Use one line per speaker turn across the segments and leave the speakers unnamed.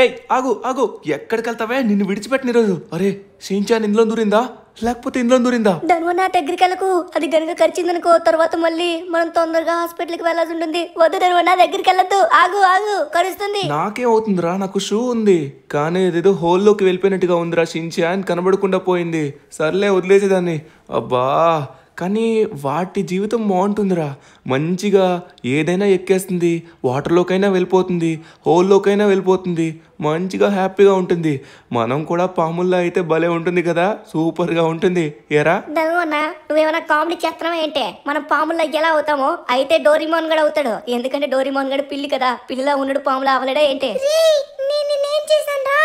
ఏయ్ ఆగు ఆగు, ఎక్కడికి వెళ్తావే? నిన్ను విడిచిపెట్టిన ఈరోజు. అరే షించాన్ ఇందులో దూరిందా లేకపోతే ఇందులో దూరిందా?
ధనువన్న దగ్గరికి వెళ్ళకు, అది గనుక కరిచిందనుకో తర్వాత మళ్ళీ మనం తొందరగా హాస్పిటల్కి వెళ్ళాల్సి ఉంటుంది. వద్దు ధనువన్న, దగ్గరికి వెళ్ళొద్దు. ఆగు ఆగు, కరుస్తుంది.
నాకేం అవుతుందిరా, నాకు షూ ఉంది కానీ ఇదేదో హోల్లోకి వెళ్ళిపోయినట్టుగా ఉందిరా. షించాన్ కనబడకుండా పోయింది. సర్లే వదిలేసేదాన్ని. అబ్బా కానీ వాటి జీవితం బాగుంటుందిరా, మంచిగా ఏదైనా ఎక్కేస్తుంది, వాటర్లోకైనా వెళ్ళిపోతుంది, హోల్లోకైనా వెళ్ళిపోతుంది, మంచిగా హ్యాపీగా ఉంటుంది. మనం కూడా పాముల్లో అయితే భలే ఉంటుంది కదా, సూపర్గా ఉంటుంది. ఏరా
ధనువన్న, నువ్వేమైనా కామెడీ చేస్తున్నావా ఏంటే? మనం పాముల్లో ఎలా అవుతామో అయితే డోరీమోన్ గడు అవుతాడు. ఎందుకంటే డోరీమోన్ గడు పిల్లి కదా, పిల్లిలా ఉన్నాడు పాములా అవలేడా ఏంటే? నేనేం చేశాను?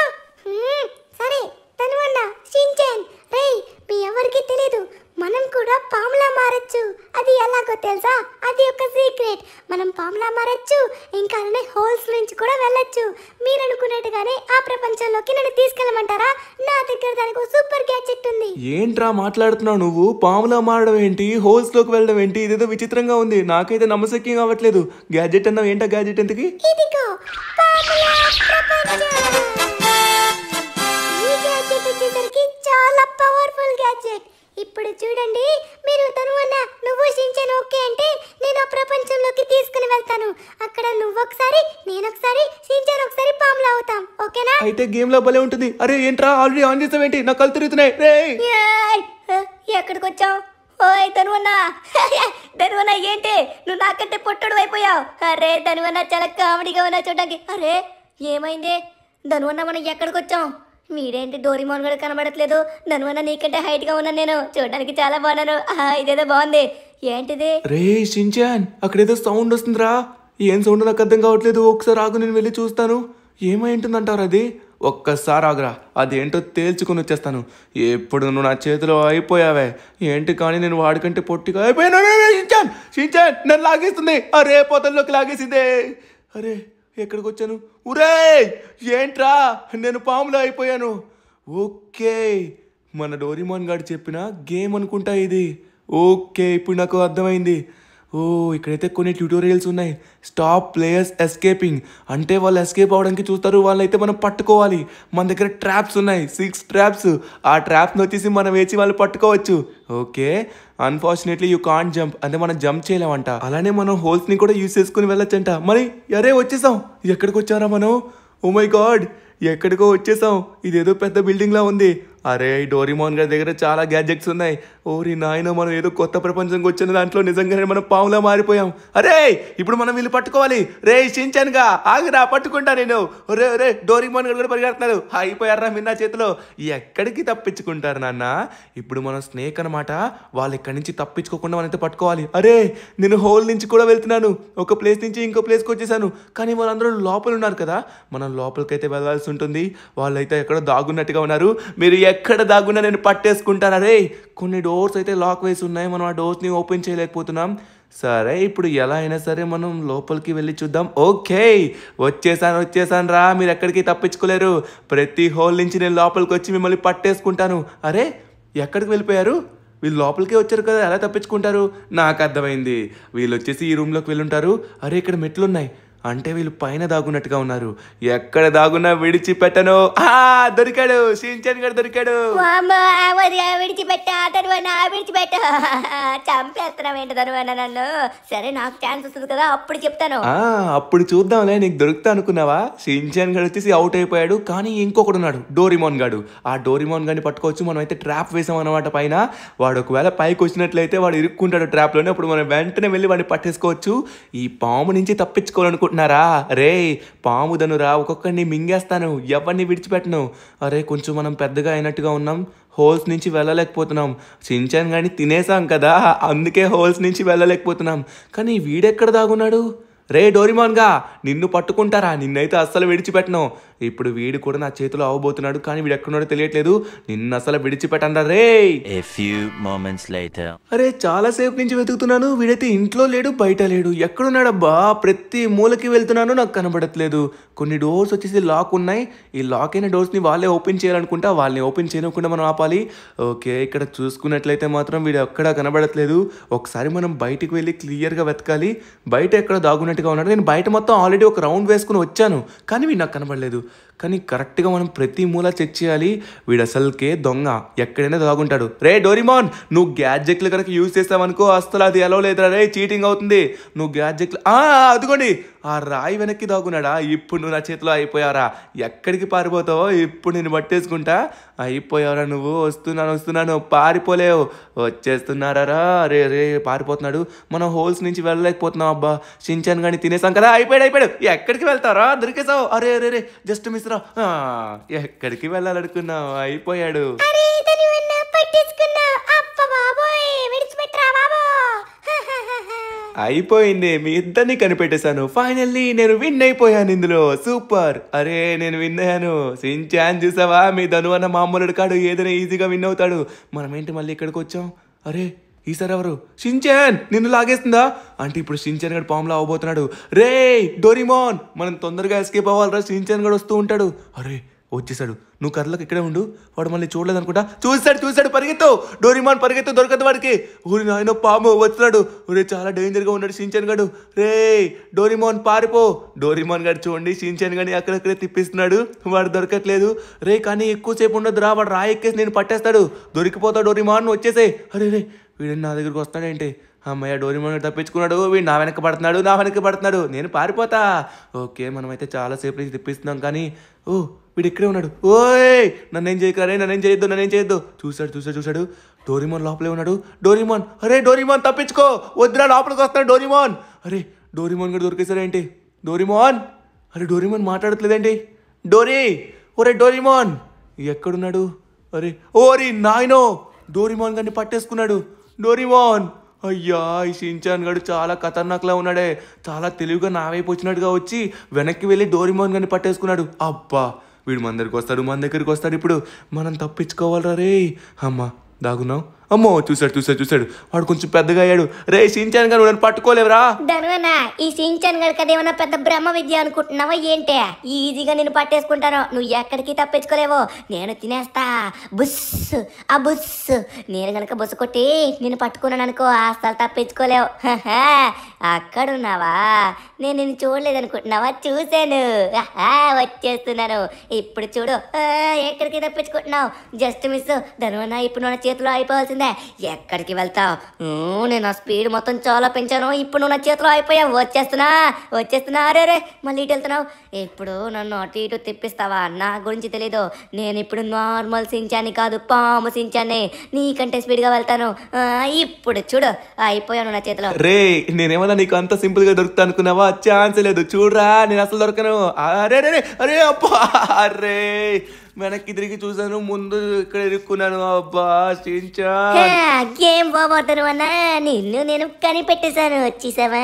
సరే ధనువన్న, షించాన్, రేయ్ మీ ఎవరికి తెలియదు, మనం కూడా పాములా మారచ్చు. అది ఎలాగో తెలుసా? అది ఒక సీక్రెట్. మనం పాములా మారచ్చు, ఇంకా అలానే హోల్స్ నుంచి కూడా వెళ్ళొచ్చు. మీరు అనుకున్నట్టుగానే ఆ ప్రపంచంలోకి నన్ను తీసుకెళ్ళమంటారా? నా దగ్గర దానికి సూపర్ గ్యాడ్జెట్ ఉంది.
ఏంట్రా మాట్లాడుతున్నావు నువ్వు? పాములా మారడం ఏంటి, హోల్స్లోకి వెళ్ళడం ఏంటి? ఇదేదో విచిత్రంగా ఉంది, నాకైతే నమ్మశక్యం కావట్లేదు. గ్యాడ్జెట్ అన్నావు, ఏంటా గ్యాడ్జెట్? ఎంతకి?
ఇదిగో పాములా ప్రపంచం. ఈ గ్యాడ్జెట్ వచ్చేసరికి చాలా పవర్ఫుల్ గ్యాడ్జెట్. ఇప్పుడు చూడండి, మీరు ధనువన్న నువ్వు షించాన్ ఓకే అంటే నేను ఆ ప్రపంచంలోకి తీసుకుని వెళ్తాను. అక్కడ నువ్వు ఒకసారి, నేను ఒకసారి, షించాన్ ఒకసారి పాములా అవుతాం. ఓకేనా?
అయితే గేమ్ లో భలే ఉంటుంది. అరే ఏంట్రా ఆల్రెడీ ఆన్ చేసావేంటి? నా కళ్ళు తిరుగుతున్నాయి.
ఎక్కడికి వచ్చావు? ఓయ్ ధనువన్న, ధనువన్న ఏంటి నువ్వు నాకంటే పొట్టడు అయిపోయావు? అరే ధనువన్న చాలా కామెడీగా ఉన్నా చూడడానికి. అరే ఏమైంది ధనువన్న, మనం ఎక్కడికి వచ్చాం? వీడేంటి డోరీమోన్ కూడా కనబడట్లేదు? ధనువన్న నీకంటే హైట్ గా ఉన్నాను నేను, చూడడానికి చాలా బాగున్నాను. ఇదేదో బాగుంది. ఏంటిది?
రే షించాన్, అక్కడేదో సౌండ్ వస్తుందిరా. ఏం సౌండ్ నాకు అర్థం కావట్లేదు. ఒకసారి ఆగు, నేను వెళ్ళి చూస్తాను. ఏమై ఉంటుందంటారు అది? ఒక్కసారి ఆగురా, అదేంటో తేల్చుకొని వచ్చేస్తాను. ఎప్పుడు నువ్వు నా చేతిలో అయిపోయావే ఏంటి, కానీ నేను వాడికంటే పొట్టిగా అయిపోయాను. షించాన్ షించాన్ నన్ను లాగేస్తుంది. అరే పొదల్లోకి లాగేసిందే. అరే ఎక్కడికి వచ్చాను? ఉరే ఏంట్రా, నేను పాములో అయిపోయాను. ఓకే, మన డోరీమోన్ గారు చెప్పిన గేమ్ అనుకుంటా ఇది. ఓకే ఇప్పుడు నాకు అర్థమైంది. ఓ ఇక్కడైతే కొన్ని ట్యూటోరియల్స్ ఉన్నాయి. స్టాప్ ప్లేయర్స్ ఎస్కేపింగ్ అంటే వాళ్ళు ఎస్కేప్ అవడానికి చూస్తారు, వాళ్ళైతే మనం పట్టుకోవాలి. మన దగ్గర ట్రాప్స్ ఉన్నాయి, 6 ట్రాప్స్. ఆ ట్రాప్స్ని వచ్చేసి మనం వేసి వాళ్ళు పట్టుకోవచ్చు. Okay, unfortunately you can't jump అంటే మనం జంప్ చేయలేమంట. అలానే మనం హోల్స్ని కూడా యూజ్ చేసుకుని వెళ్ళొచ్చంట. మరి అరే వచ్చేసాం. ఎక్కడికి వచ్చారా మనం? ఓ మై గాడ్, ఎక్కడికో వచ్చేసాం. ఇదేదో పెద్ద బిల్డింగ్ లా ఉంది. అరే డోరీమోన్ గారి దగ్గర చాలా గ్యాడ్జెట్స్ ఉన్నాయి. ఓరి నాయన, మనం ఏదో కొత్త ప్రపంచంకి వచ్చిన దాంట్లో నిజంగానే మనం పాములా మారిపోయాం. అరే ఇప్పుడు మనం వీళ్ళు పట్టుకోవాలి. రే షించాన్ గా ఆగిరా, పట్టుకుంటా నేను. ఒరే ఒరే డోరీమోన్ గారు కూడా పరిగెడుతున్నారు. అయిపోయారా మిన్నా చేతిలో. ఎక్కడికి తప్పించుకుంటారు నాన్న? ఇప్పుడు మనం స్నేక్ అనమాట. వాళ్ళు ఇక్కడి నుంచి తప్పించుకోకుండా మనైతే పట్టుకోవాలి. అరే నేను హోల్ నుంచి కూడా వెళ్తున్నాను, ఒక ప్లేస్ నుంచి ఇంకో ప్లేస్కి వచ్చేసాను. కానీ వాళ్ళందరూ లోపల ఉన్నారు కదా, మనం లోపలికైతే వెళ్ళాల్సి ఉంటుంది. వాళ్ళైతే ఎక్కడో దాగున్నట్టుగా ఉన్నారు. మీరు ఎక్కడ దాగున్నా నేను పట్టేసుకుంటాను. అరే కొన్ని డోర్స్ అయితే లాక్ వేసి ఉన్నాయి, మనం ఆ డోర్స్ని ఓపెన్ చేయలేకపోతున్నాం. సరే ఇప్పుడు ఎలా అయినా సరే మనం లోపలికి వెళ్ళి చూద్దాం. ఓకే వచ్చేసాను రా, మీరు ఎక్కడికి తప్పించుకోలేరు. ప్రతి హోల్ నుంచి నేను లోపలికి వచ్చి మిమ్మల్ని పట్టేసుకుంటాను. అరే ఎక్కడికి వెళ్ళిపోయారు? వీళ్ళు లోపలికే వచ్చారు కదా, ఎలా తప్పించుకుంటారు? నాకు అర్థమైంది, వీళ్ళు వచ్చేసి ఈ రూమ్లోకి వెళ్ళుంటారు. అరే ఇక్కడ మెట్లు ఉన్నాయి అంటే వీళ్ళు పైన దాగున్నట్టుగా ఉన్నారు. ఎక్కడ దాగున్నా విడిచిపెట్టను. దొరికాడు, షించాన్ గారు దొరికాడు.
చంపేస్తున్నావేంటి ధనువన్న నన్ను? సరే నాకు ఛాన్స్ వస్తుంది కదా, అప్పుడు చెప్తాను.
అప్పుడు చూద్దాంలే, నీకు దొరుకుతా అనుకున్నావా? షించాన్ గారు వచ్చేసి అవుట్ అయిపోయాడు. కానీ ఇంకొకడు ఉన్నాడు, డోరీమోన్ గాడు. ఆ డోరీమోన్ గారిని పట్టుకోవచ్చు. మనం అయితే ట్రాప్ వేసాం అనమాట పైన. వాడు ఒకవేళ పైకి వచ్చినట్లయితే వాడు ఇరుక్కుంటాడు ట్రాప్లోనే. అప్పుడు మనం వెంటనే వెళ్ళి వాడిని పట్టేసుకోవచ్చు. ఈ పాము నుంచి తప్పించుకోవాలనుకుంటున్నారా? రే పాము ధనురా, ఒక్కొక్కడిని మింగేస్తాను, ఎవరిని విడిచిపెట్టను. అరే కొంచెం మనం పెద్దగా అయినట్టుగా ఉన్నాం, హోల్స్ నుంచి వెళ్ళలేకపోతున్నాం. షించాన్ గాని తినేసాం కదా, అందుకే హోల్స్ నుంచి వెళ్ళలేకపోతున్నాం. కానీ వీడెక్కడ దాగున్నాడు? రే డోరీమోన్ గా, నిన్ను పట్టుకుంటారా? నిన్నైతే అస్సలు విడిచిపెట్టను. ఇప్పుడు వీడు కూడా నా చేతిలో అవ్వబోతున్నాడు, కానీ వీడు ఎక్కడున్నాడో తెలియట్లేదు. నిన్ను అసలు విడిచిపెట్టండా రే. అరే చాలా సేపు నుంచి వెతుకుతున్నాను, వీడైతే ఇంట్లో లేడు, బయట లేడు. ఎక్కడున్నాడబ్బా? ప్రతి మూలకి వెళ్తున్నాను, నాకు కనబడట్లేదు. కొన్ని డోర్స్ వచ్చేసి లాక్ ఉన్నాయి. ఈ లాక్ అయిన డోర్స్ని వాళ్ళే ఓపెన్ చేయాలనుకుంటా, వాళ్ళని ఓపెన్ చేయకుండా మనం ఆపాలి. ఓకే ఇక్కడ చూసుకున్నట్లయితే మాత్రం వీడు ఎక్కడా కనబడట్లేదు. ఒకసారి మనం బయటికి వెళ్ళి క్లియర్గా వెతకాలి. బయట ఎక్కడ దాగున్నట్టు అన్నట్టుగా ఉన్నాడు. నేను బయట మొత్తం ఆల్రెడీ ఒక రౌండ్ వేసుకుని వచ్చాను, కానీ వీడు నాకు కనబడలేదు. కానీ కరెక్ట్గా మనం ప్రతి మూల చెక్ చేయాలి. వీడు అసలుకే దొంగ, ఎక్కడైనా దాగుంటాడు. రే డోరిమాన్, నువ్వు గ్యాడ్జెట్లు కనుక యూజ్ చేస్తావనుకో అసలు అది ఎలా లేదురా రే, చీటింగ్ అవుతుంది. నువ్వు గ్యాడ్జెట్లు అదిగోండి ఆ రాయి వెనక్కి దాగున్నాడా. ఇప్పుడు నువ్వు నా చేతిలో అయిపోయారా, ఎక్కడికి పారిపోతావో ఇప్పుడు నేను పట్టేసుకుంటా. అయిపోయావరా నువ్వు, వస్తున్నాను పారిపోలేవు. వచ్చేస్తున్నారా రే రే పారిపోతున్నాడు. మనం హోల్స్ నుంచి వెళ్ళలేకపోతున్నాం. అబ్బా షించాన్ గాని తినేసాం కదా, అయిపోయాడు. ఎక్కడికి వెళ్తారా, దొరికేసావు. అరే రే రే జస్ట్ మిస్ రా. ఎక్కడికి వెళ్ళాలనుకున్నావు, అయిపోయాడు. అయిపోయింది, మీ ఇద్దరిని కనిపెట్టేశాను. ఫైనల్లీ నేను విన్ అయిపోయాను ఇందులో. సూపర్. అరే నేను విన్ అయ్యాను. షించాన్ చూసావా, మీ ధను అన్న మామూలుడు కాడు, ఏదైనా ఈజీగా విన్ అవుతాడు. మనం ఏంటి మళ్ళీ ఇక్కడికి వచ్చాం. అరే ఈసారి ఎవరు, షించాన్ నిన్ను లాగేస్తుందా అంటే ఇప్పుడు షించాన్ గడు పాములా అవబోతున్నాడు. రే డోరిమాన్, మనం తొందరగా ఎస్కేప్ అవ్వాలరా, షించాన్ గడు వస్తూ ఉంటాడు. అరే వచ్చేసాడు, నువ్వు కర్రలకు ఇక్కడే ఉండు. వాడు మళ్ళీ చూడలేదు అనుకుంటా. చూసాడు పరిగెత్తు డోరిమాన్, పరిగెత్తు, దొరకదు వాడికి. ఊరి నాయన పాము వస్తున్నాడు. ఊరే చాలా డేంజర్గా ఉన్నాడు షించాన్ గడు. రే డోరిమాన్ పారిపో. డోరిమాన్ గడు చూడండి షించాన్ గని అక్కడక్కడే తిప్పిస్తున్నాడు, వాడు దొరకట్లేదు. రే కానీ ఎక్కువసేపు ఉండదు రా, వాడు రాయి ఎక్కేసి నేను పట్టేస్తాడు. దొరికిపోతాడు డోరిమాన్, వచ్చేసే. అరే రే వీడు నా దగ్గరికి వస్తాడేంటి. అమ్మయ్య డోరిమాన్ తప్పించుకున్నాడు. వీడు నా వెనక పడుతున్నాడు. నేను పారిపోతా. ఓకే మనమైతే చాలాసేపు నుంచి తిప్పిస్తున్నాం కానీ వీడు ఇక్కడే ఉన్నాడు. ఓయ్ నన్నేం చేయొద్దు. చూశాడు డోరిమాన్ లోపలే ఉన్నాడు. డోరిమాన్, అరే డోరిమాన్ తప్పించుకో, వద్దురా లోపలికి వస్తాడు డోరిమాన్. అరే డోరిమాన్ కూడా దొరికేశాడేంటి. డోరిమాన్ మాట్లాడట్లేదేంటి. ఒరే డోరిమాన్ ఎక్కడున్నాడు. అరే ఓరి నాయనో, డోరిమాన్ గారిని పట్టేసుకున్నాడు. డోరిమాన్ అయ్యా, ఈ షించాన్ గడు చాలా ఖతర్నాక్లా ఉన్నాడే. చాలా తెలివిగా నా వైపు వచ్చినట్టుగా వచ్చి వెనక్కి వెళ్ళి డోరిమాన్ గారిని పట్టేసుకున్నాడు. అబ్బా వీడు మన దగ్గరికి వస్తాడు. ఇప్పుడు మనం తప్పించుకోవాలరా రే. అమ్మా దాగున్నావు. అమ్మో చూసాడు వాడు కొంచెం పెద్దగా అయ్యాడు. రే షించాన్ గారు నన్ను పట్టుకోలేవురా.
ధనువన్నా ఈ షించాన్ గడికి అదేమన్నా పెద్ద బ్రహ్మ విద్య అనుకుంటున్నావా ఏంటే? ఈజీగా నేను పట్టేసుకుంటాను, నువ్వు ఎక్కడికి తప్పించుకోలేవు. నేను తినేస్తా బుస్. నేను గనక బుస్సు కొట్టి నేను పట్టుకున్నాను అనుకో అసలు తప్పించుకోలేవు. అక్కడున్నావా, నేను నిన్ను చూడలేదు అనుకుంటున్నావా? చూశాను, వచ్చేస్తున్నాను. ఇప్పుడు చూడు ఎక్కడికి తప్పించుకుంటున్నావు. Just miss. ధనువన్నా ఇప్పుడు నా చేతిలో అయిపోవాల్సింది. ఎక్కడికి వెళ్తావు? నేను ఆ స్పీడ్ మొత్తం చాలా పెంచాను, ఇప్పుడు నువ్వు నా చేతిలో అయిపోయావు. వచ్చేస్తున్నా. అరే మళ్ళీ ఇటు వెళ్తున్నావు. ఇప్పుడు నన్ను అటు ఇటు తిప్పిస్తావా? నా గురించి తెలీదు, నేను ఇప్పుడు నార్మల్ షించాన్ని కాదు, పాము షించాన్ని. నీకంటే స్పీడ్గా వెళ్తాను. ఇప్పుడు చూడు అయిపోయాను నా చేతిలో.
రే నేనేమన్నా నీకు అంత సింపుల్ గా దొరుకుతా అనుకున్నావా? ఛాన్స్ లేదు. చూడరా నేను అసలు దొరకను. అరే అబ్బా, అరే వెనక్కి తిరిగి చూసాను, ముందు ఇక్కడ ఇరుక్కున్నాను. అబ్బా షించాన్
గేమ్ ఓవర్ అన్నా. నిన్ను నేను కనిపెట్టేశాను. వచ్చేసావా?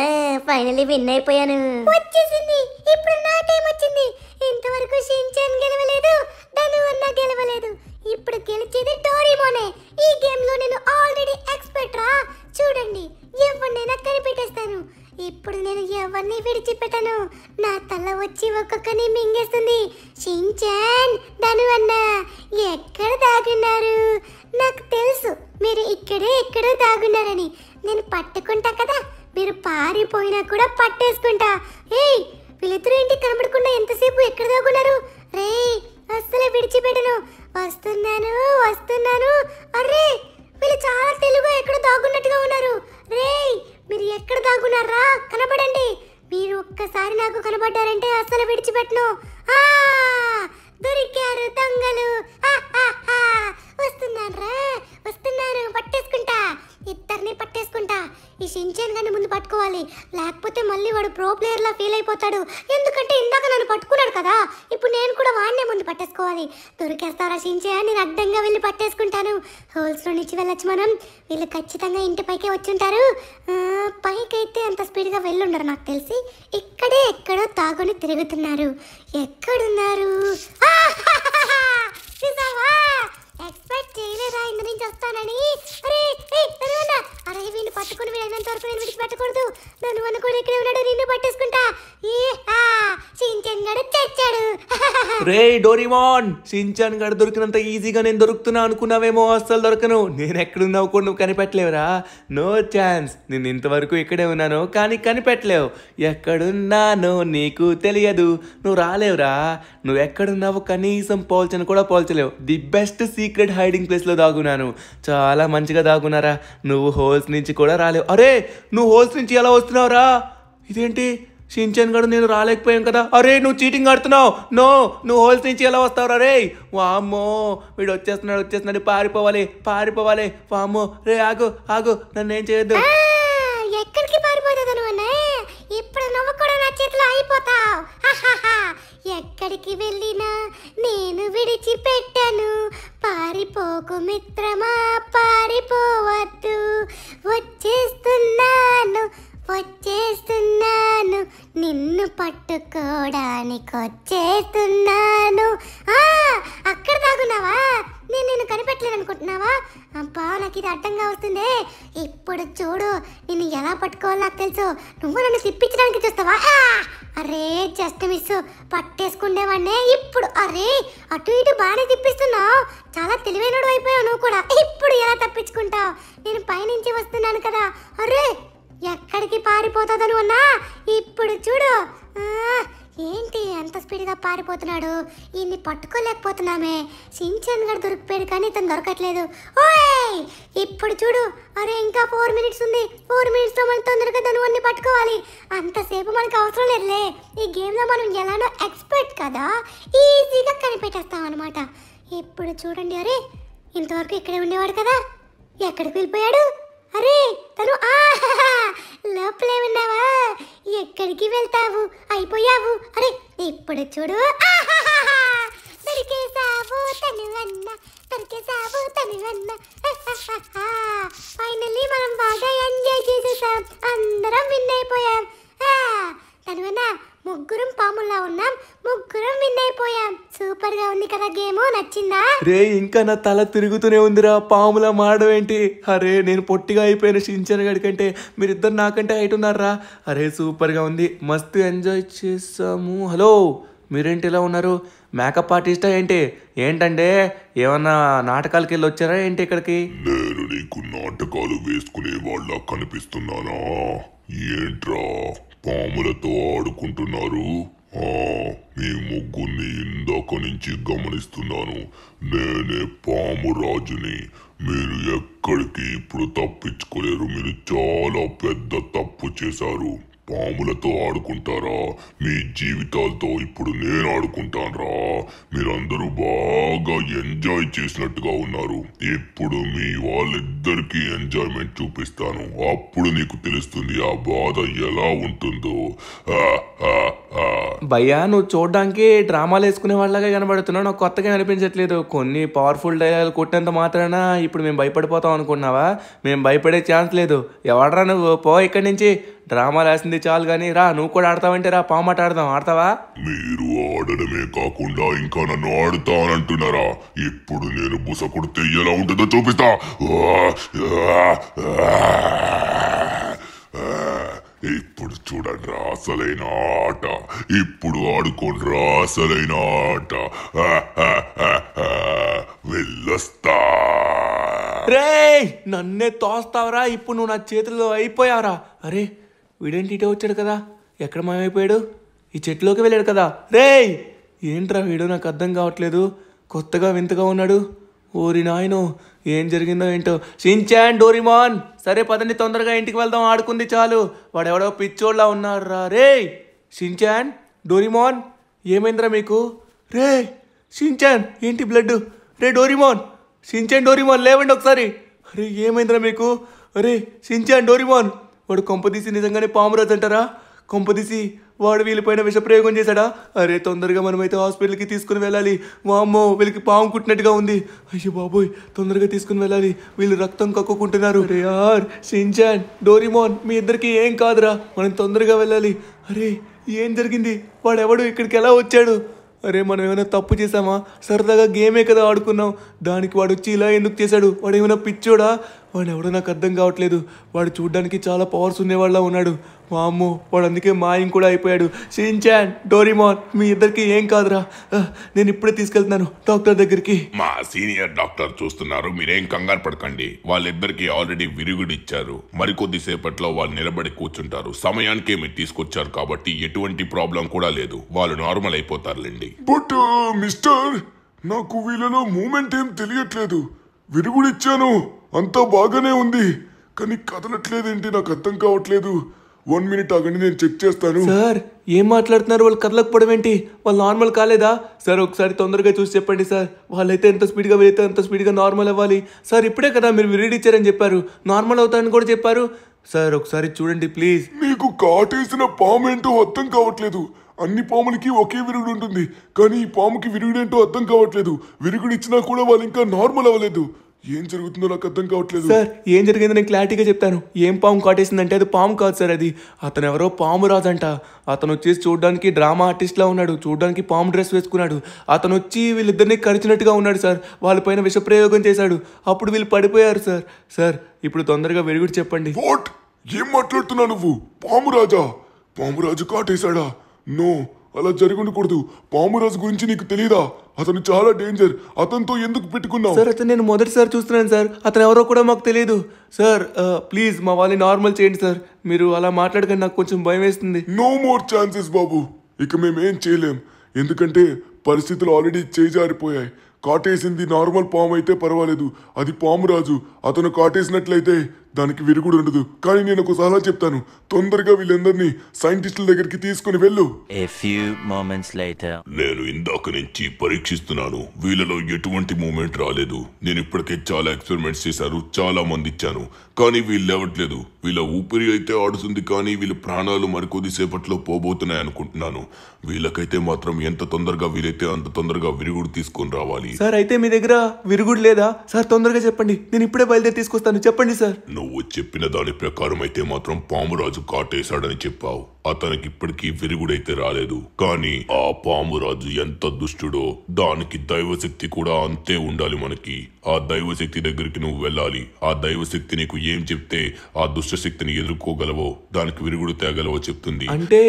ఫైనల్లీ విన్ అయిపోయాను. వచ్చేసింది, ఇప్పుడు నా టైం వచ్చింది. ఇంతవరకు షించాన్ గెలవలేదు, ధనువన్నా గెలవలేదు. ఇప్పుడు గెలిచేది డోరేమోనే. ఈ గేమ్ లో నేను ఆల్రెడీ ఎక్స్పర్ట్ రా. చూడండి ఎవరినైనా కనిపెట్టేస్తాను. ఇప్పుడు నేను ఎవరిని విడిచిపెట్టను. నా తల వచ్చి ఒక్కొక్కని మింగేస్తుంది. షించాన్, ధనువన్నా ఎక్కడ దాగున్నారు? నాకు తెలుసు మీరు ఇక్కడే ఎక్కడో దాగున్నారని. నేను పట్టుకుంటా కదా, మీరు పారిపోయినా కూడా పట్టేసుకుంటా. ఏయ్ వీళ్ళిద్దరూ ఏంటి కనబడకుండా ఎంతసేపు ఎక్కడ దాగున్నారు? రే అస్సలే విడిచిపెట్టను. వస్తున్నాను. అరే వీళ్ళు చాలా తెలుగుగా ఎక్కడ దాగున్నట్టుగా ఉన్నారు. రే మీరు ఎక్కడ దాగున్నారా? కనబడండి. మీరు ఒక్కసారి నాకు కనబడ్డారంటే అస్సలు విడిచిపెట్టను. దొరికారు దొంగలు. వస్తున్నాను, పట్టేసుకుంటా. ఇద్దరిని పట్టేసుకుంటా. ఈ షించాన్ గారిని ముందు పట్టుకోవాలి, లేకపోతే మళ్ళీ వాడు ప్రో ప్లేయర్ లా ఫీల్ అయిపోతాడు. ఎందుకంటే ఇందాక నన్ను పట్టుకున్నాడు కదా, ఇప్పుడు నేను కూడా వాడినే ముందు పట్టేసుకోవాలి. దొరికేస్తారా షించాన్? నేను అడ్డంగా వెళ్ళి పట్టేసుకుంటాను. హోల్స్ లో నుంచి వెళ్ళొచ్చు మనం. వీళ్ళు ఖచ్చితంగా ఇంటి పైకే వచ్చుంటారు. పైకైతే అంత స్పీడ్గా వెళ్ళుండరు నాకు తెలిసి. ఇక్కడే ఎక్కడో తాగుని తిరుగుతున్నారు. ఎక్కడున్నారు? ఎక్స్పెక్ట్ చేయలేదా ఇందు నుంచి వస్తానని. అరే వీడిని పట్టుకుని వీళ్ళంత వరకు నేను విడిచిపెట్టకూడదు. నన్ను కూడా ఇక్కడే ఉన్నాడు, నిన్ను పట్టేసుకుంటా. షించాన్ గాడు చచ్చాడు.
రే డోరిమాన్, షించాన్ గడు దొరికినంత ఈజీగా నేను దొరుకుతున్నా అనుకున్నావేమో, అస్సలు దొరకను. నేను ఎక్కడున్నావు కూడా నువ్వు కనిపెట్టలేవురా, నో ఛాన్స్. నేను ఇంతవరకు ఇక్కడే ఉన్నాను కానీ కనిపెట్టలేవు. ఎక్కడున్నానో నీకు తెలియదు, నువ్వు రాలేవురా. నువ్వు ఎక్కడున్నావు కనీసం పోల్చను కూడా పోల్చలేవు. ది బెస్ట్ సీక్రెట్ హైడింగ్ ప్లేస్లో దాగున్నాను, చాలా మంచిగా దాగున్నారా. నువ్వు హోల్స్ నుంచి కూడా రాలేవు. అరే నువ్వు హోల్స్ నుంచి ఎలా వస్తున్నావురా? ఇదేంటి షించాన్ గడు నేను రాలేకపోయాం కదా. అరే నువ్వు చీటింగ్ ఆడుతున్నావు. నో, నువ్వు హోల్స్ నుంచి ఎలా వస్తావురా? రే వామ్మో, వీడు వచ్చేస్తున్నాడు, పారిపోవాలి. వామ్మో, రే ఆగు నన్ను ఏం చేయొద్దు.
ఎక్కడికి పారిపోతుంది నువ్వు? ఇప్పుడు నువ్వు కూడా నా చేతిలో అయిపోతావు. ఎక్కడికి వెళ్ళినా నేను విడిచిపెట్టను. పారిపోకు మిత్రమా, పారిపోవద్దు. వచ్చేస్తున్నాను, నిన్ను పట్టుకోవడానికి వచ్చేస్తున్నాను. అక్కడ దాగున్నావా? నేను కనిపెట్టలేను అనుకుంటున్నావా? అబ్బా, నాకు ఇది అడ్డంగా వస్తుంది. ఇప్పుడు చూడు, నిన్ను ఎలా పట్టుకోవాలో నాకు తెలుసు. నువ్వు నన్ను తిప్పించడానికి చూస్తావా? అరే జస్ట్ మిస్, పట్టేసుకుండేవాడినే. ఇప్పుడు అరే అటు ఇటు బాగానే తిప్పిస్తున్నావు, చాలా తెలివైనడు అయిపోయావు నువ్వు కూడా. ఇప్పుడు ఎలా తప్పించుకుంటావు? నేను పైనుంచి వస్తున్నాను కదా. అరే ఎక్కడికి పారిపోతుందని ఉన్నా. ఇప్పుడు చూడు, ఏంటి అంత స్పీడ్గా పారిపోతున్నాడు? ఈయన్ని పట్టుకోలేకపోతున్నామే. షించాన్ గడు దొరికిపోయాడు కానీ ఇతను దొరకట్లేదు. ఓయ్ ఇప్పుడు చూడు, అరే ఇంకా 4 minutes ఉంది. 4 minutesలో మనం తొందరగా దాన్ని పట్టుకోవాలి. అంతసేపు మనకు అవసరం లేదులే. ఈ గేమ్లో మనం ఎలానో ఎక్స్పర్ట్ కదా, ఈజీగా కనిపెట్టేస్తాం అనమాట. ఇప్పుడు చూడండి, అరే ఇంతవరకు ఇక్కడే ఉండేవాడు కదా, ఎక్కడికి వెళ్ళిపోయాడు? అరే తను లోపలే ఉన్నావా? ఎక్కడికి వెళ్తావు? అయిపోయావు. అరే ఇప్పుడు చూడు, దొరికేసావు తను అన్న. ఫైనల్లీ మనం బాగా ఎంజాయ్ చేసేసాం, అందరం విన్ అయిపోయాం. తను అన్న ముగ్గురం పాముల్లా ఉన్నాం, ముగ్గురం విన్ అయిపోయాం. సూపర్ గా ఉంది కదా గేమ్, నచ్చిందా?
రే ఇంకా నా తల తిరుగుతూనే ఉందిరా, పాములా మాడడం ఏంటి? అరే నేను పొట్టిగా అయిపోయిన షించాన్ గడి కంటే మీరిద్దరు నాకంటే హైట్ ఉన్నారా. అరే సూపర్గా ఉంది, మస్తు ఎంజాయ్ చేసాము. హలో మీరేంటి ఇలా ఉన్నారు? మేకప్ ఆర్టిస్టా ఏంటంటే ఏమన్నా నాటకాలకి వెళ్ళి వచ్చారా ఏంటి ఇక్కడికి?
నేను నీకు నాటకాలు వేసుకునే వాళ్ళ కనిపిస్తున్నానా? ఏంట్రా పాములతో ఆడుకుంటున్నారు? మీ ముగ్గురిని ఇందాక నుంచి గమనిస్తున్నాను. నేనే పాము రాజుని. మీరు ఎక్కడికి ఇప్పుడు తప్పించుకోలేరు. మీరు చాలా పెద్ద తప్పు చేశారు. పాములతో ఆడుకుంటారా? మీ జీవితాలతో ఇప్పుడు నేను ఆడుకుంటానరా. మీరందరూ బాగా ఎంజాయ్ చేసినట్టుగా ఉన్నారు. ఇప్పుడు మీ వాళ్ళిద్దరికీ ఎంజాయ్మెంట్ చూపిస్తాను. అప్పుడు నీకు తెలుస్తుంది ఆ బాధ ఎలా ఉంటుందో.
భయ్యా నువ్వు చూడడానికి డ్రామాలు వేసుకునే వాళ్ళగా కనబడుతున్నావు, నాకు కొత్తగా అనిపించట్లేదు. కొన్ని పవర్ఫుల్ డైలాగులు కొట్టేంత మాత్రాన ఇప్పుడు మేము భయపడిపోతాం అనుకున్నావా? మేము భయపడే ఛాన్స్ లేదు. ఎవడరా నువ్వు? పో ఇక్కడి నుంచి. డ్రామాలు వేసింది చాలు కానీ రా, నువ్వు కూడా ఆడతావంటే రా, పామాట ఆడతావా?
మీరు ఆడడమే కాకుండా ఇంకా నన్ను ఆడుతానంటున్నారా? ఇప్పుడు నేను బుస కొడితే ఎలా ఉంటుందో చూపిస్తా. ఇప్పుడు చూడండి అసలైన ఆట. ఇప్పుడు ఆడుకోండి అసలైన ఆట. వెళ్ళొస్తా.
రే నన్నే తోస్తావరా? ఇప్పుడు నువ్వు నా చేతుల్లో అయిపోయావరా. అరే వీడేంటి ఇటే వచ్చాడు కదా, ఎక్కడ మాయమైపోయాడు? ఈ చెట్టులోకి వెళ్ళాడు కదా. రే ఏంట్రా వీడు, నాకు అర్థం కావట్లేదు, కొత్తగా వింతగా ఉన్నాడు. ఓరి నాయనో ఏం జరిగిందో ఏంటో. షించాన్, డోరిమాన్ సరే పదండి తొందరగా ఇంటికి వెళ్దాం, ఆడుకుంది చాలు. వాడెవడో పిచ్చోళ్ళ ఉన్నాడు రా. రే షించాన్, డోరిమాన్ ఏమైందిరా మీకు? రే షించాన్ ఏంటి బ్లడ్? రే డోరిమాన్, షించాన్ డోరిమాన్ లేవండి ఒకసారి. అరే ఏమైందిరా మీకు? అరే షించాన్, డోరిమాన్ వాడు కొంపదీసి నిజంగానే పామురాజు అంటారా? కొంపదీసి వాడు వీళ్ళపైన విషప్రయోగం చేశాడా? అరే తొందరగా మనమైతే హాస్పిటల్కి తీసుకుని వెళ్ళాలి. వామ్మో వీళ్ళకి పాము కుట్టినట్టుగా ఉంది. అయ్యో బాబోయ్ తొందరగా తీసుకుని వెళ్ళాలి, వీళ్ళు రక్తం కక్కుకుంటున్నారు. అరే యార్ షించాన్, డోరిమాన్ మీ ఇద్దరికి ఏం కాదురా, మనం తొందరగా వెళ్ళాలి. అరే ఏం జరిగింది? వాడెవడు ఇక్కడికి ఎలా వచ్చాడు? అరే మనం ఏమైనా తప్పు చేసామా? సరదాగా గేమే కదా ఆడుకున్నాం, దానికి వాడు వచ్చి ఇలా ఎందుకు చేశాడు? వాడు ఏమైనా పిచ్చోడా? వాడు ఎవడో నాకు అర్థం కావట్లేదు. వాడు చూడ్డానికి చాలా పవర్స్ ఉండేవాళ్ళ ఉన్నాడు. వామ్మో, వాడు అందుకే మాయం కూడా అయిపోయాడు. షిన్చాన్, డోరేమోన్, మీ ఇద్దరికి ఏం కాదురా. నేను ఇప్పుడే తీసుకెళ్తున్నాను డాక్టర్ దగ్గరికి.
మా సీనియర్ డాక్టర్ చూస్తున్నారు, మీరేం కంగారు పడకండి. వాళ్ళిద్దరికి ఆల్రెడీ విరుగుడిచ్చారు. మరికొద్ది సేపట్లో వాళ్ళు నిలబడి కూర్చుంటారు. సమయానికే మీరు తీసుకొచ్చారు కాబట్టి ఎటువంటి ప్రాబ్లం కూడా లేదు. వాళ్ళు నార్మల్ అయిపోతారులేండి. బట్ మిస్టర్, నాకు వీళ్ళలో మూమెంట్ ఏం తెలియట్లేదు. విరుగుడిచ్చాను, అంతా బాగానే ఉంది, కానీ కదలట్లేదేంటి నాకు అర్థం కావట్లేదు. 1 minute ఆగండి, నేను చెక్ చేస్తాను.
సార్ ఏం మాట్లాడుతున్నారు? వాళ్ళు కదలకపోవడం ఏంటి? వాళ్ళు నార్మల్ కాలేదా? సార్ ఒకసారి తొందరగా చూసి చెప్పండి సార్. వాళ్ళైతే ఎంత స్పీడ్గా వెళితే అంత స్పీడ్గా నార్మల్ అవ్వాలి. సార్ ఇప్పుడే కదా మీరు విరుగుడిచ్చారని చెప్పారు, నార్మల్ అవుతారని కూడా చెప్పారు. సార్ ఒకసారి చూడండి ప్లీజ్.
మీకు కాటేసిన పాము ఏంటో అర్థం కావట్లేదు. అన్ని పాములకి ఒకే విరుగుడు ఉంటుంది, కానీ ఈ పాముకి విరుగుడేంటో అర్థం కావట్లేదు. విరుగుడు ఇచ్చినా కూడా వాళ్ళు ఇంకా నార్మల్ అవ్వలేదు. ఏం జరుగుతుందో నాకు అర్థం కావట్లేదు.
సార్ ఏం జరిగిందో నేను క్లారిటీగా చెప్తాను. ఏం పాము కాటేసిందంటే అది పాము కాదు సార్, అతను ఎవరో పాము రాజంట. అతను వచ్చేసి చూడడానికి డ్రామా ఆర్టిస్ట్లా ఉన్నాడు, చూడడానికి పాము డ్రెస్ వేసుకున్నాడు. అతను వచ్చి వీళ్ళిద్దరిని కరిచినట్టుగా ఉన్నాడు సార్. వాళ్ళపైన విషప్రయోగం చేశాడు, అప్పుడు వీళ్ళు పడిపోయారు సార్. సార్ ఇప్పుడు తొందరగా విరుగుడు చెప్పండి.
వాట్? ఏం మాట్లాడుతున్నావు నువ్వు? పాము రాజా? పాము రాజు కాటేశాడా? నో, అలా జరిగి ఉండకూడదు. పామురాజు గురించి నీకు తెలీదా? అతను చాలా డేంజర్. అతనితో ఎందుకు పెట్టుకున్నావు?
సార్ అతను నేను మొదటిసారి చూస్తున్నాను సార్. అతను ఎవరో కూడా మాకు తెలియదు సార్. ప్లీజ్ మా వాళ్ళని నార్మల్ చేయండి సార్. మీరు అలా మాట్లాడకండి, నాకు కొంచెం భయం వేస్తుంది.
నో మోర్ ఛాన్సెస్ బాబు. ఇక మేమేం చేయలేం, ఎందుకంటే పరిస్థితులు ఆల్రెడీ చేజారిపోయాయి. కాటేసింది నార్మల్ పాము అయితే పర్వాలేదు, అది పామురాజు. అతను కాటేసినట్లయితే దానికి విరుగుడు ఉండదు. కానీ నేను ఒక సలహా చెప్తాను, తొందరగా వీళ్ళందరినీ సైంటిస్టుల దగ్గరికి తీసుకుని వెళ్ళు. నేను ఇందాక నుంచి పరీక్షిస్తున్నాను, వీళ్ళలో ఎటువంటి మూమెంట్ రాలేదు. నేను ఇప్పటికే చాలా ఎక్స్పెరిమెంట్స్ చేశారు, చాలా మంది ఇచ్చాను, కానీ వీళ్ళు లేవట్లేదు. వీళ్ళ ఊపిరి అయితే ఆడుతుంది, కానీ వీళ్ళ ప్రాణాలు మరికొద్ది సేపట్లో పోబోతున్నాయి అనుకుంటున్నాను. వీళ్ళకైతే మాత్రం ఎంత తొందరగా వీలైతే అంత తొందరగా విరుగుడు తీసుకొని రావాలి.
సార్ అయితే మీ దగ్గర విరుగుడు లేదా సార్? తొందరగా చెప్పండి, నేను ఇప్పుడే బయలుదేరి తీసుకొస్తాను. చెప్పండి సార్.
నువ్వు చెప్పిన దాని ప్రకారం అయితే మాత్రం పామురాజు కాటేశాడని చెప్పావు. అతనికి ఇప్పటికీ విరుగుడైతే రాలేదు, కానీ ఆ పామురాజు ఎంత దుష్టుడో దానికి దైవశక్తి కూడా అంతే ఉండాలి. మనకి ఆ దైవశక్తి దగ్గరికి నువ్వు వెళ్ళాలి. ఆ దైవశక్తి నీకు ఏం చెప్తే ఆ దుష్టశక్తిని ఎదుర్కోగలవో, దానికి విరుగుడు తేగలవో చెప్తుంది.
అంటే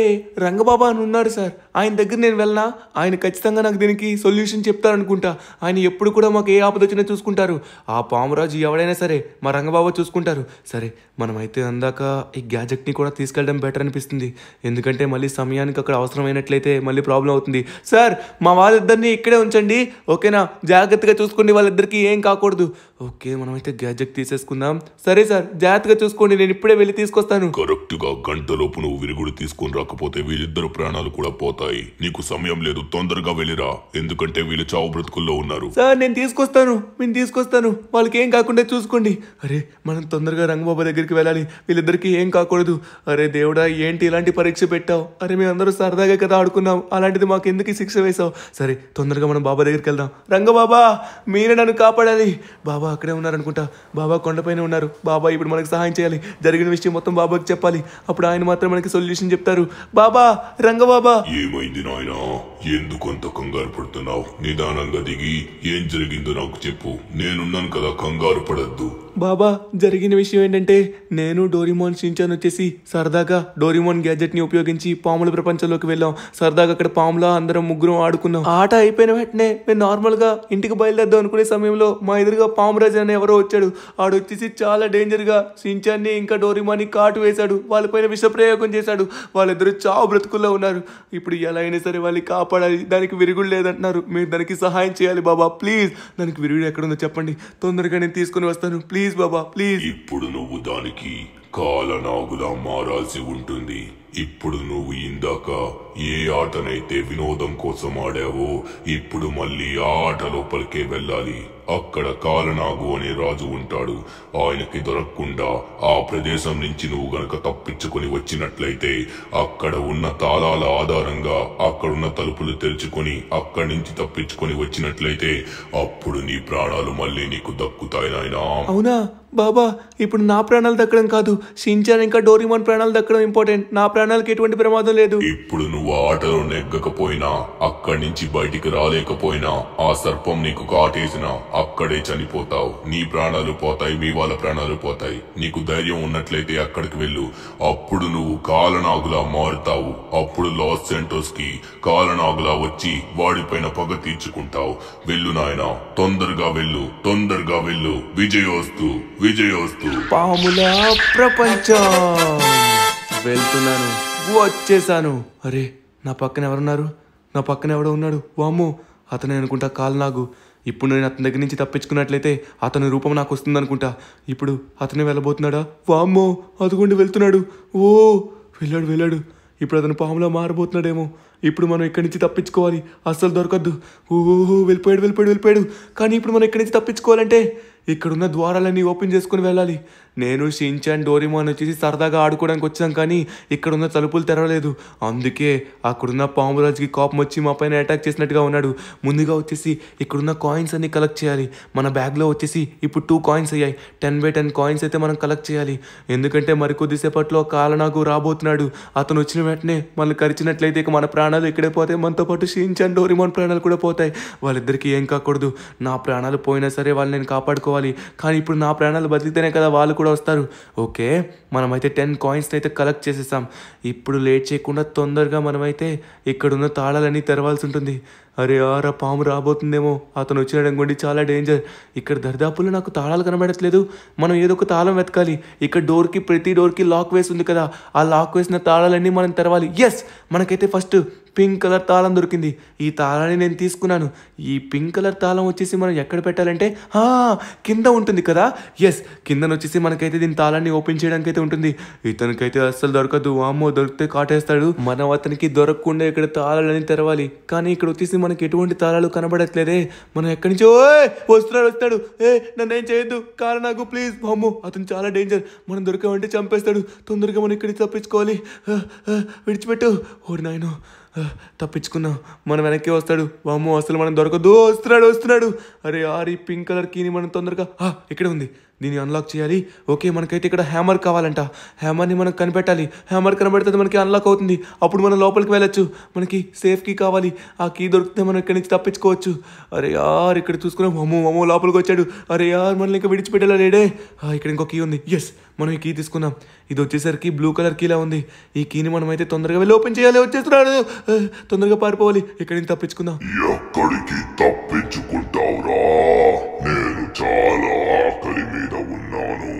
రంగబాబా అని ఉన్నారు సార్, ఆయన దగ్గర నేను వెళ్ళనా? ఆయన ఖచ్చితంగా నాకు దీనికి సొల్యూషన్ చెప్తారనుకుంటా. ఆయన ఎప్పుడు కూడా మాకు ఏ ఆపద వచ్చినా చూసుకుంటారు. ఆ పామురాజు ఎవడైనా సరే మా రంగబాబా చూసుకుంటారు. సరే మనమైతే అందాక ఈ గ్యాజెట్ని కూడా తీసుకెళ్ళడం బెటర్ అనిపిస్తుంది, ఎందుకంటే మళ్ళీ సమయానికి అక్కడ అవసరమైనట్లయితే మళ్ళీ ప్రాబ్లం అవుతుంది. సార్ మా వాళ్ళిద్దరిని ఇక్కడే ఉంచండి, ఓకేనా? జాగ్రత్తగా చూసుకోండి, వాళ్ళిద్దరికి ఏం కాకూడదు. ఓకే మనమైతే గ్యాజెట్ తీసేసుకుందాం. సరే సార్ జాగ్రత్తగా చూసుకోండి, నేను ఇప్పుడే వెళ్ళి తీసుకొస్తాను.
కరెక్ట్ గా గంటలోపు నువ్వు విరుగుడు తీసుకొని రాకపోతే వీళ్ళిద్దరు ప్రాణాలు కూడా పోతాయి. నీకు సమయం లేదు, తొందరగా వెళ్ళిరా, ఎందుకంటే వీళ్ళు చావు బ్రతుకుల్లో ఉన్నారు.
సార్ నేను తీసుకొస్తాను, వాళ్ళకి ఏం కాకుండా చూసుకోండి. అరే మనం తొందరగా రంగబాబా దగ్గరికి వెళ్ళాలి, వీళ్ళిద్దరికి ఏం కాకూడదు. అరే దేవుడా ఏంటి ఇలాంటి పరీక్ష పెట్టావు? అరే మేమందరూ సరదాగా కదా ఆడుకున్నాం, అలాంటిది మాకు ఎందుకు శిక్ష వేసావు? సరే తొందరగా మనం బాబా దగ్గరికి వెళ్దాం. రంగబాబా మీరే నన్ను కాపాడాలి. బాబా అక్కడే ఉన్నారనుకుంటా, బాబా కొండపైన ఉన్నారు. బాబా ఇప్పుడు మనకు సహాయం చేయాలి, జరిగిన విషయం మొత్తం బాబాకి చెప్పాలి, అప్పుడు ఆయన మాత్రం మనకి సొల్యూషన్ చెప్తారు. బాబా, రంగబాబా.
ఏమైంది నాయనా? ఎందుకు అంత కంగారు పడుతున్నావు? నిదానంగా దిగి ఏం జరిగిందో నాకు చెప్పు, నేనున్నాను కదా, కంగారు పడద్దు.
బాబా జరిగిన విషయం ఏంటంటే, నేను డోరేమోన్, షిన్చాన్ వచ్చేసి సరదాగా డోరేమోన్ గ్యాజెట్ ని ఉపయోగించి పాముల ప్రపంచంలోకి వెళ్ళాం. సరదాగా అక్కడ పాములా అందరం ముగ్గురం ఆడుకున్నాం. ఆట అయిపోయిన వెంటనే మేము నార్మల్ గా ఇంటికి బయలుదేద్దాం అనుకునే సమయంలో మా ఎదురుగా పామురాజు అని ఎవరో వచ్చాడు. ఆడు వచ్చేసి చాలా డేంజర్ గా షిన్చాన్ని ఇంకా డోరేమోన్ కాటు వేశాడు, వాళ్ళపైన విషప్రయోగం చేశాడు. వాళ్ళిద్దరు చావు బ్రతుకుల్లో ఉన్నారు. ఇప్పుడు ఎలా అయినా సరే వాళ్ళని కాపాడాలి, దానికి విరుగుడు లేదంటున్నారు. మీరు దానికి సహాయం చేయాలి బాబా, ప్లీజ్. దానికి విరుగుడు ఎక్కడుందో చెప్పండి, తొందరగా నేను తీసుకుని వస్తాను, ప్లీజ్ బాబా ప్లీజ్.
ఇప్పుడు నువ్వు దానికి కాలనాగులా మారాల్సి ఉంటుంది. ఇప్పుడు నువ్వు ఇందాక ఏ ఆటనైతే వినోదం కోసం ఆడావో, ఇప్పుడు మళ్ళీ ఆ ఆట లోపలికే వెళ్ళాలి. అక్కడ కాలనాగు అనే రాజు ఉంటాడు. ఆయనకి దొరకకుండా ఆ ప్రదేశం నుంచి నువ్వు గనక తప్పించుకొని వచ్చినట్లయితే, అక్కడ ఉన్న తాళాల ఆధారంగా అక్కడున్న తలుపులు తెరుచుకొని అక్కడి నుంచి తప్పించుకొని వచ్చినట్లయితే అప్పుడు నీ ప్రాణాలు మళ్ళీ నీకు దక్కుతాయి నాయనా.
అవునా బాబా ఇప్పుడు నా ప్రాణాలు దక్కడం కాదు, షించాన్ ఇంకా డోరేమాన్ ప్రాణాలు దక్కడం ఇంపార్టెంట్. నా ప్రాణాలకు ఎటువంటి ప్రమాదం లేదు.
ఇప్పుడు నువ్వు ఆటలో నెగ్గకపోయినా, అక్కడి నుంచి బయటికి రాలేకపోయినా, ఆ సర్పం నీకు కాటేసినా అక్కడే చనిపోతావు. నీ ప్రాణాలు పోతాయి, మీ వాళ్ళ ప్రాణాలు పోతాయి. నీకు ధైర్యం ఉన్నట్లయితే అక్కడికి వెళ్ళు. అప్పుడు నువ్వు కాలనాగులా మారుతావు. అప్పుడు లాస్ సెంటోస్ కి కాలనాగులా వచ్చి వాడిపైన పగ తీర్చుకుంటావు. వెళ్ళు నాయనా, తొందరగా వెళ్ళు, తొందరగా వెళ్ళు. విజయోస్తు, విజయోస్తు.
పాముల ప్రపంచం. వెళ్తున్నాను, వచ్చేసాను. అరే నా పక్కన ఎవరున్నారు? నా పక్కన ఎవడో ఉన్నాడు. వామ్మో, అతనే అనుకుంటా కాలనాగు. ఇప్పుడు నేను అతని దగ్గర నుంచి తప్పించుకున్నట్లయితే అతని రూపం నాకు వస్తుంది అనుకుంటా. ఇప్పుడు అతనే వెళ్ళబోతున్నాడా? వామ్మో, అదుగుండి వెళ్తున్నాడు. ఓ వెళ్ళాడు వెళ్ళాడు. ఇప్పుడు అతను పాములా మారబోతున్నాడేమో. ఇప్పుడు మనం ఇక్కడి నుంచి తప్పించుకోవాలి, అస్సలు దొరకద్దు. ఓహో వెళ్ళిపోయాడు వెళ్ళిపోయాడు వెళ్ళిపోయాడు. కానీ ఇప్పుడు మనం ఇక్కడి నుంచి తప్పించుకోవాలంటే ఇక్కడున్న ద్వారాలన్నీ ఓపెన్ చేసుకుని వెళ్ళాలి. నేను షించాన్ డోరేమాన్ వచ్చేసి సరదాగా ఆడుకోవడానికి వచ్చాం, కానీ ఇక్కడున్న తలుపులు తెరవలేదు. అందుకే అక్కడున్న పామురాజుకి కోపం వచ్చి మా పైన అటాక్ చేసినట్టుగా ఉన్నాడు. ముందుగా వచ్చేసి ఇక్కడున్న కాయిన్స్ అన్ని కలెక్ట్ చేయాలి. మన బ్యాగ్లో వచ్చేసి ఇప్పుడు 2 కాయిన్స్ అయ్యాయి. 10/10 కాయిన్స్ అయితే మనం కలెక్ట్ చేయాలి. ఎందుకంటే మరికొద్దిసేపట్లో కాలనాగు రాబోతున్నాడు. అతను వచ్చిన వెంటనే మనల్ని కరిచినట్లయితే ఇక మన ప్రాణాలు ఇక్కడే పోతాయి. మనతో పాటు షించాన్ డోరేమాన్ ప్రాణాలు కూడా పోతాయి. వాళ్ళిద్దరికీ ఏం కాకూడదు. నా ప్రాణాలు పోయినా సరే వాళ్ళని నేను కాపాడుకోవాలి. కానీ ఇప్పుడు నా ప్రాణాలు బతికితేనే కదా వాళ్ళు కూడా వస్తారు. ఓకే, మనమైతే 10 కాయిన్స్ అయితే కలెక్ట్ చేసేసాం. ఇప్పుడు లేట్ చేయకుండా తొందరగా మనమైతే ఇక్కడున్న తాళాలన్నీ తెరవాల్సి ఉంటుంది. అరే ఆరా పాము రాబోతుందేమో. అతను వచ్చిన గుండి చాలా డేంజర్. ఇక్కడ దరిదాపుల్లో నాకు తాళాలు కనబడట్లేదు. మనం ఏదో ఒక తాళం వెతకాలి. ఇక్కడ డోర్కి, ప్రతి డోర్కి లాక్ వేసి ఉంది కదా, ఆ లాక్ వేసిన తాళాలన్నీ మనం తెరవాలి. ఎస్, మనకైతే ఫస్ట్ పింక్ కలర్ తాళం దొరికింది. ఈ తాళాన్ని నేను తీసుకున్నాను. ఈ పింక్ కలర్ తాళం వచ్చేసి మనం ఎక్కడ పెట్టాలంటే కింద ఉంటుంది కదా. ఎస్, కిందన వచ్చేసి మనకైతే దీని తాళాన్ని ఓపెన్ చేయడానికి అయితే ఉంటుంది. ఇతనికైతే అస్సలు దొరకదు. వామ్మో, దొరికితే కాటేస్తాడు. మనం అతనికి దొరకకుండా ఇక్కడ తాళాలని తెరవాలి. కానీ ఇక్కడ వచ్చేసి మనకి ఎటువంటి తాళాలు కనబడట్లేదే. మనం ఎక్కడి నుంచో వస్తాడు. నన్ను ఏం చేయొద్దు కాలనాగు, ప్లీజ్. వామ్మో, అతను చాలా డేంజర్. మనం దొరకమంటే చంపేస్తాడు. తొందరగా మనం ఇక్కడికి తప్పించుకోవాలి. విడిచిపెట్టు. ఓ నాయనో, తప్పించుకున్నాం. మనం వెనక్కి వస్తాడు. వామ్మో, అసలు మనం దొరకదు. వస్తున్నాడు. అరే యార్, ఈ పింక్ కలర్ కీని మనం తొందరగా ఇక్కడ ఉంది, దీన్ని అన్లాక్ చేయాలి. ఓకే, మనకైతే ఇక్కడ హ్యామర్ కావాలంట. హ్యామర్ని మనం కనిపెట్టాలి. హ్యామర్ కనబడితే మనకి అన్లాక్ అవుతుంది. అప్పుడు మనం లోపలికి వెళ్ళొచ్చు. మనకి సేఫ్ కీ కావాలి. ఆ కీ దొరికితే మనం ఇక్కడి నుంచి తప్పించుకోవచ్చు. అరే యార్, ఇక్కడ చూసుకున్నాం. వామ్మో లోపలికి వచ్చాడు. అరే యార్, మనల్ని ఇంకా విడిచిపెట్టేలా లేడే. ఇక్కడ ఇంకో కీ ఉంది. ఎస్, మనం ఈ కీ తీసుకున్నాం. ఇది వచ్చేసరికి బ్లూ కలర్ కీలా ఉంది. ఈ కీని మనం అయితే తొందరగా వెళ్ళి ఓపెన్ చేయాలి. వచ్చేస్తున్నాడు. తొందరగా పారిపోవాలి. ఇక్కడి నుంచి తప్పించుకుందాం.
ఎక్కడికి తప్పించుకుంటావురా? నేను చాలా ఆకలి మీద ఉన్నాను.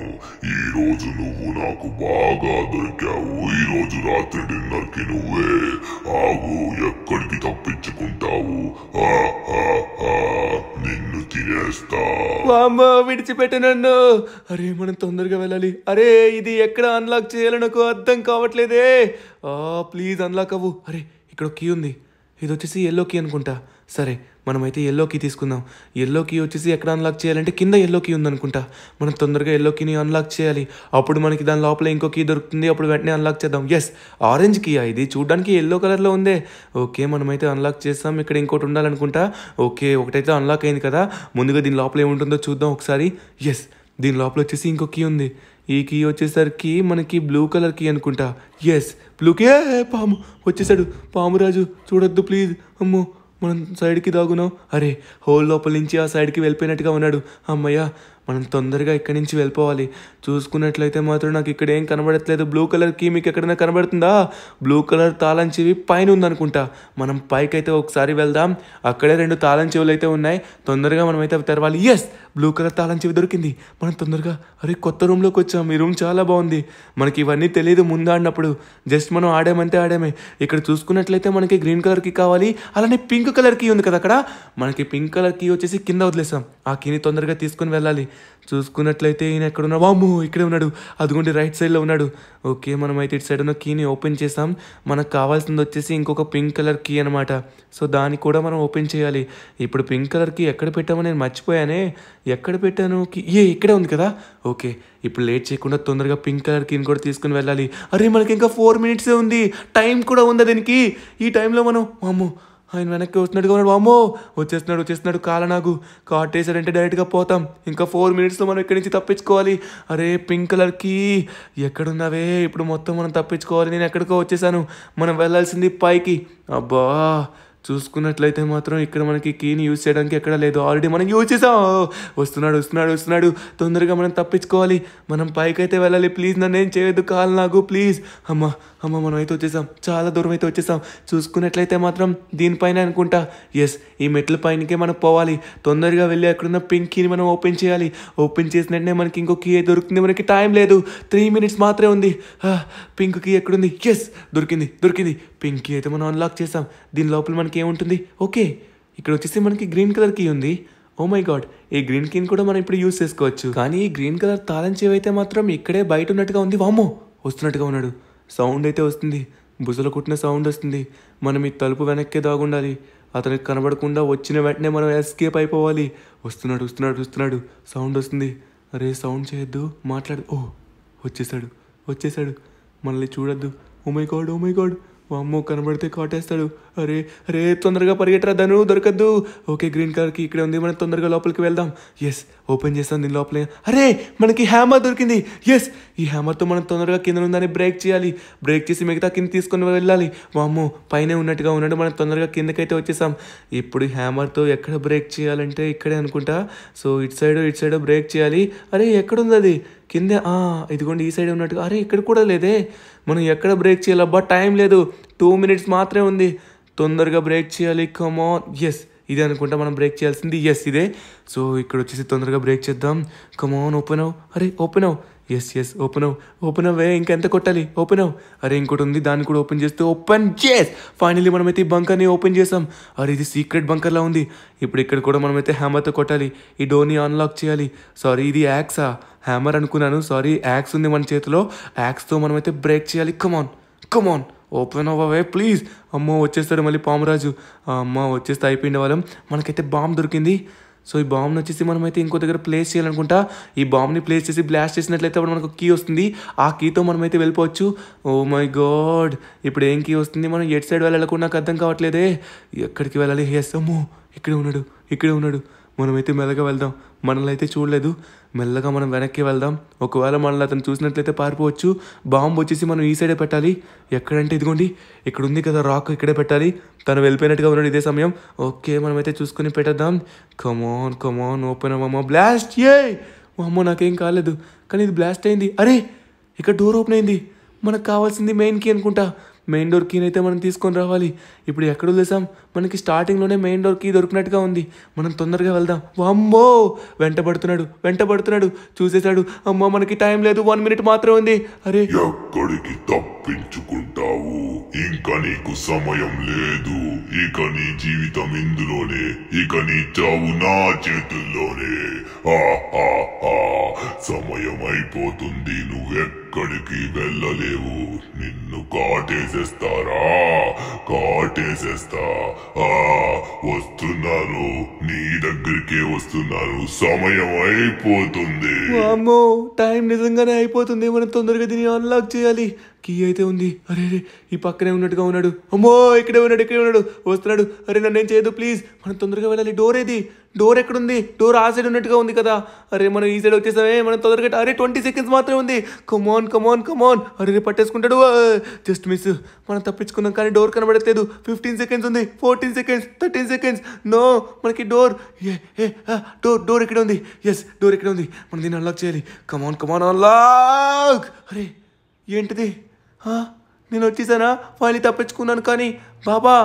ఈ రోజు నువ్వు నాకు బాగా దొరికావు. ఈ రోజు రాత్రి డిన్నర్ కి నువ్వే. ఆగు, ఎక్కడికి తప్పించుకుంటావు? నిన్ను తినేస్తా.
వామ్మో, విడిచిపెట్టు నన్ను. అరే మనం తొందరగా వెళ్ళాలి. అరే ఇది ఎక్కడ అన్లాక్ చేయాలో నాకు అర్థం కావట్లేదే. ప్లీజ్ అన్లాక్ అవ్వు. అరే ఇక్కడ కీ ఉంది. ఇది వచ్చేసి ఎల్లో కీ అనుకుంటా. సరే, మనమైతే ఎల్లో కీ తీసుకుందాం. ఎల్లో కీ వచ్చేసి ఎక్కడ అన్లాక్ చేయాలంటే కింద ఎల్లో కీ ఉందనుకుంటా. మనం తొందరగా ఎల్లో కీని అన్లాక్ చేయాలి. అప్పుడు మనకి దాని లోపల ఇంకో కీ దొరుకుతుంది. అప్పుడు వెంటనే అన్లాక్ చేద్దాం. ఎస్, ఆరెంజ్ కీయా ఇది? చూడడానికి ఎల్లో కలర్లో ఉందే. ఓకే, మనమైతే అన్లాక్ చేస్తాం. ఇక్కడ ఇంకోటి ఉండాలనుకుంటా. ఓకే, ఒకటైతే అన్లాక్ అయింది కదా. ముందుగా దీని లోపల ఏముంటుందో చూద్దాం ఒకసారి. ఎస్, దీని లోపల వచ్చేసి ఇంకో కీ ఉంది. ఈ కీ వచ్చేసరికి మనకి బ్లూ కలర్ కీ అనుకుంటా. Yes, blue key. పాము వచ్చేసాడు. పామురాజు చూడొద్దు ప్లీజ్. అమ్మో, మనం సైడ్కి దాగున్నాం. అరే, హోల్ లోపల నుంచి ఆ సైడ్కి వెళ్ళిపోయినట్టుగా ఉన్నాడు. అమ్మయ్య, మనం తొందరగా ఇక్కడి నుంచి వెళ్ళిపోవాలి. చూసుకున్నట్లయితే మాత్రం నాకు ఇక్కడ ఏం కనబడట్లేదు. బ్లూ కలర్ కీ మీకు ఎక్కడైనా కనబడుతుందా? బ్లూ కలర్ తాళం చెవి పైన ఉందనుకుంటా. మనం పైకి అయితే ఒకసారి వెళ్దాం. అక్కడే 2 తాళం చెవులు అయితే ఉన్నాయి. తొందరగా మనం అయితే తెరవాలి. ఎస్, బ్లూ కలర్ తాళం చెవి దొరికింది. మనం తొందరగా అరే కొత్త రూమ్లోకి వచ్చాం. ఈ రూమ్ చాలా బాగుంది. మనకి ఇవన్నీ తెలియదు ముందు ఆడినప్పుడు. జస్ట్ మనం ఆడామంటే ఆడామే. ఇక్కడ చూసుకున్నట్లయితే మనకి గ్రీన్ కలర్ కీ కావాలి. అలానే పింక్ కలర్ కీ ఉంది కదా అక్కడ. మనకి పింక్ కలర్ కీ వచ్చేసి కింద వదిలేసాం. ఆ కీని తొందరగా తీసుకొని వెళ్ళాలి. చూసుకున్నట్లయితే ఈయన ఎక్కడున్నా? వామ్మో, ఇక్కడే ఉన్నాడు. అదిగోండి రైట్ సైడ్లో ఉన్నాడు. ఓకే, మనమైతే ఇటు సైడ్ ఉన్న కీని ఓపెన్ చేసాం. మనకు కావాల్సింది వచ్చేసి ఇంకొక పింక్ కలర్ కీ అనమాట. సో దాన్ని కూడా మనం ఓపెన్ చేయాలి. ఇప్పుడు పింక్ కలర్ కీ ఎక్కడ పెట్టామో నేను మర్చిపోయానే. ఎక్కడ పెట్టాను కీ? ఇక్కడే ఉంది కదా. ఓకే, ఇప్పుడు లేట్ చేయకుండా తొందరగా పింక్ కలర్ కీని కూడా తీసుకుని వెళ్ళాలి. అరే మనకి ఇంకా 4 మినిట్సే ఉంది. టైం కూడా ఉందా దీనికి? ఈ టైంలో మనం వామ్మో ఆయన వెనక్కి వస్తున్నట్టుగా ఉన్నాడు. అమ్మో వచ్చేస్తున్నాడు కాలనాగు కాటేసాడంటే డైరెక్ట్గా పోతాం. ఇంకా 4 minutesలో మనం ఇక్కడి నుంచి తప్పించుకోవాలి. అరే పింక్ కలర్కి ఎక్కడున్నావే? ఇప్పుడు మొత్తం మనం తప్పించుకోవాలి. నేను ఎక్కడికో వచ్చేసాను. మనం వెళ్ళాల్సింది పైకి. అబ్బా చూసుకున్నట్లయితే మాత్రం ఇక్కడ మనకి కీని యూజ్ చేయడానికి ఎక్కడ లేదు. ఆల్రెడీ మనం యూజ్ చేసాం. వస్తున్నాడు. తొందరగా మనం తప్పించుకోవాలి. మనం పైకి అయితే వెళ్ళాలి. ప్లీజ్ నన్ను ఏం చేయొద్దు కాలనాగు ప్లీజ్. అమ్మ మనం అయితే వచ్చేసాం. చాలా దూరం అయితే వచ్చేసాం. చూసుకున్నట్లయితే మాత్రం దీనిపైన అనుకుంటా. ఎస్ ఈ మెట్ల పైనకే మనం పోవాలి. తొందరగా వెళ్ళి అక్కడున్న పింక్ కీని మనం ఓపెన్ చేయాలి. ఓపెన్ చేసిన వెంటనే మనకి ఇంకో కీ దొరుకుతుంది. మనకి టైం లేదు. 3 minutes మాత్రమే ఉంది. పింక్ కీ ఎక్కడుంది? ఎస్ దొరికింది. పింక్ కీ అయితే మనం అన్లాక్ చేసాం. దీని లోపల మనకి ఏముంటుంది? ఓకే ఇక్కడ వచ్చేసి మనకి గ్రీన్ కలర్ కీ ఉంది. ఓ మై గాడ్ ఈ గ్రీన్ కీని కూడా మనం ఇప్పుడు యూజ్ చేసుకోవచ్చు. కానీ ఈ గ్రీన్ కలర్ తాళం చెవి అయితే మాత్రం ఇక్కడే బయట ఉన్నట్టుగా ఉంది. వామ్మో వస్తున్నట్టుగా ఉన్నాడు. సౌండ్ అయితే వస్తుంది. బుసలు కుట్టిన సౌండ్ వస్తుంది. మనం ఈ తలుపు వెనక్కే దాగుండాలి. అతనికి కనబడకుండా వచ్చిన వెంటనే మనం ఎస్కేప్ అయిపోవాలి. వస్తున్నాడు. సౌండ్ వస్తుంది. అరే సౌండ్ చేయొద్దు, మాట్లాడు. ఓ వచ్చేసాడు. మనల్ని చూడొద్దు. ఓ మై గాడ్ అమ్మో కనబడితే కాటేస్తాడు. అరే తొందరగా పరిగెట్టరా ధను, దొరకద్దు. ఓకే గ్రీన్ కలర్కి ఇక్కడే ఉంది. మనం తొందరగా లోపలికి వెళ్దాం. ఎస్ ఓపెన్ చేస్తాం దీని లోపలే. అరే మనకి హ్యామర్ దొరికింది. ఎస్ ఈ హ్యామర్తో మనం తొందరగా కింద ఉందని బ్రేక్ చేయాలి. బ్రేక్ చేసి మిగతా కింద తీసుకొని వెళ్ళాలి. వామ్మో పైనే ఉన్నట్టుగా ఉన్నాడు. మనం తొందరగా కిందకైతే వచ్చేసాం. ఇప్పుడు హ్యామర్తో ఎక్కడ బ్రేక్ చేయాలంటే ఇక్కడే అనుకుంటా. సో ఇటు సైడ్ బ్రేక్ చేయాలి. అరే ఎక్కడుంది అది? కిందే ఇదిగోండి ఈ సైడ్ ఉన్నట్టుగా. అరే ఇక్కడ కూడా లేదే. మనం ఎక్కడ బ్రేక్ చేయాలబ్బా? టైం లేదు. 2 minutes మాత్రమే ఉంది. తొందరగా బ్రేక్ చేయాలి. కమాన్. ఎస్ ఇదే అనుకుంటా మనం బ్రేక్ చేయాల్సింది. ఎస్ ఇదే. సో ఇక్కడ వచ్చేసి తొందరగా బ్రేక్ చేద్దాం. కమాన్ ఓపెన్ అవ్. అరే ఓపెన్ అవ్. ఎస్ ఓపెన్ అవే. ఇంకెంత కొట్టాలి? ఓపెన్ అవ్. అరే ఇంకోటి ఉంది, దాన్ని కూడా ఓపెన్ చేస్తే ఓపెన్. ఎస్ ఫైనలీ మనమైతే ఈ బంకర్ని ఓపెన్ చేసాం. అరే ఇది సీక్రెట్ బంకర్లా ఉంది. ఇప్పుడు ఇక్కడ కూడా మనమైతే హ్యామర్తో కొట్టాలి. ఈ డోర్ని అన్లాక్ చేయాలి. సారీ ఇది యాక్సా? హ్యామర్ అనుకున్నాను. సారీ యాక్స్ ఉంది మన చేతిలో. యాక్స్తో మనమైతే బ్రేక్ చేయాలి. కమాన్ ఓపెన్ అవ్వవే ప్లీజ్. అమ్మో వచ్చేస్తాడు మళ్ళీ పామురాజు. అమ్మ వచ్చేస్తే అయిపోయింది వాళ్ళం. మనకైతే బాంబ్ దొరికింది. సో ఈ బాంబ్ని వచ్చేసి మనమైతే ఇంకో దగ్గర ప్లేస్ చేయాలనుకుంటా. ఈ బాంబ్ని ప్లేస్ చేసి బ్లాస్ట్ చేసినట్లయితే అప్పుడు మనకు కీ వస్తుంది. ఆ కీతో మనమైతే వెళ్ళిపోవచ్చు. ఓ మై గాడ్ ఇప్పుడు ఏం కీ వస్తుంది? మనం ఎటు సైడ్ వెళ్ళాలనుకున్నా నాకు అర్థం కావట్లేదే. ఎక్కడికి వెళ్ళాలి? ఎస్ అమ్మో ఇక్కడే ఉన్నాడు. మనమైతే మెల్లగా వెళ్దాం. మనల్ని అయితే చూడలేదు. మెల్లగా మనం వెనక్కి వెళ్దాం. ఒకవేళ మనల్ని అతను చూసినట్లయితే పారిపోవచ్చు. బాంబు వచ్చేసి మనం ఈ సైడే పెట్టాలి. ఎక్కడంటే ఇదిగోండి ఇక్కడ ఉంది కదా రాక్, ఇక్కడే పెట్టాలి. తను వెళ్ళిపోయినట్టుగా ఉన్నాడు ఇదే సమయం. ఓకే మనమైతే చూసుకొని పెట్టేద్దాం. కమాన్ ఓపెన్ అవ్వమ్మా. బ్లాస్ట్. అమ్మో నాకేం కాలేదు కానీ ఇది బ్లాస్ట్ అయింది. అరే ఇక్కడ డోర్ ఓపెన్ అయింది. మనకు కావాల్సింది మెయిన్ కీ అనుకుంటా. మెయిన్ డోర్ కీని అయితే మనం తీసుకొని రావాలి. ఇప్పుడు ఎక్కడ వదిలేసాం? మనకి స్టార్టింగ్లోనే మెయిన్ డోర్ కీ దొరికినట్టుగా ఉంది. మనం తొందరగా వెళ్దాం. అమ్మో వెంటబడుతున్నాడు. చూసేశాడు. అమ్మో మనకి టైం లేదు. 1 minute మాత్రమే ఉంది. అరే
ఎక్కడికి తప్పించుకుంటావు? ఇంకా నీకు సమయం లేదు. ఇక నీ జీవితం ఇందులోనే. ఇక నీ చావు నా చేతుల్లోనే. సమయం అయిపోతుంది. నువ్వెక్కడికి వెళ్ళలేవు. నిన్ను కాటేసేస్తా. వస్తున్నారు, నీ దగ్గరికే వస్తున్నారు. సమయం అయిపోతుంది.
అమ్మో టైం నిజంగానే అయిపోతుంది. మనం తొందరగా దీన్ని అన్లాక్ చేయాలి. కీ అయితే ఉంది. అరే ఈ పక్కనే ఉన్నట్టుగా ఉన్నాడు. అమ్మో ఇక్కడే ఉన్నాడు. వస్తున్నాడు. అరే నన్ను ఏం చేయదు ప్లీజ్. మనం తొందరగా వెళ్ళాలి. డోర్ ఎక్కడుంది? డోర్ ఆ సైడ్ ఉన్నట్టుగా ఉంది కదా. అరే మనం ఈ సైడ్ వచ్చేసామే. మనం తొందరగా. అరే 20 seconds మాత్రమే ఉంది. కమాన్. అరే పట్టేసుకుంటాడు. Just miss. మనం తప్పించుకున్నాం కానీ డోర్ కనబడట్లేదు. 15 seconds ఉంది. 14 seconds, 13 seconds. నో మనకి డోర్ ఇక్కడ ఉంది. ఎస్ డోర్ ఇక్కడ ఉంది. మనం దీన్ని అన్లాక్ చేయాలి. కమాన్ అన్లాక్. అరే ఏంటిది? నేను వచ్చేసానా? ఫైనలీ తప్పించుకున్నాను. కానీ బాబా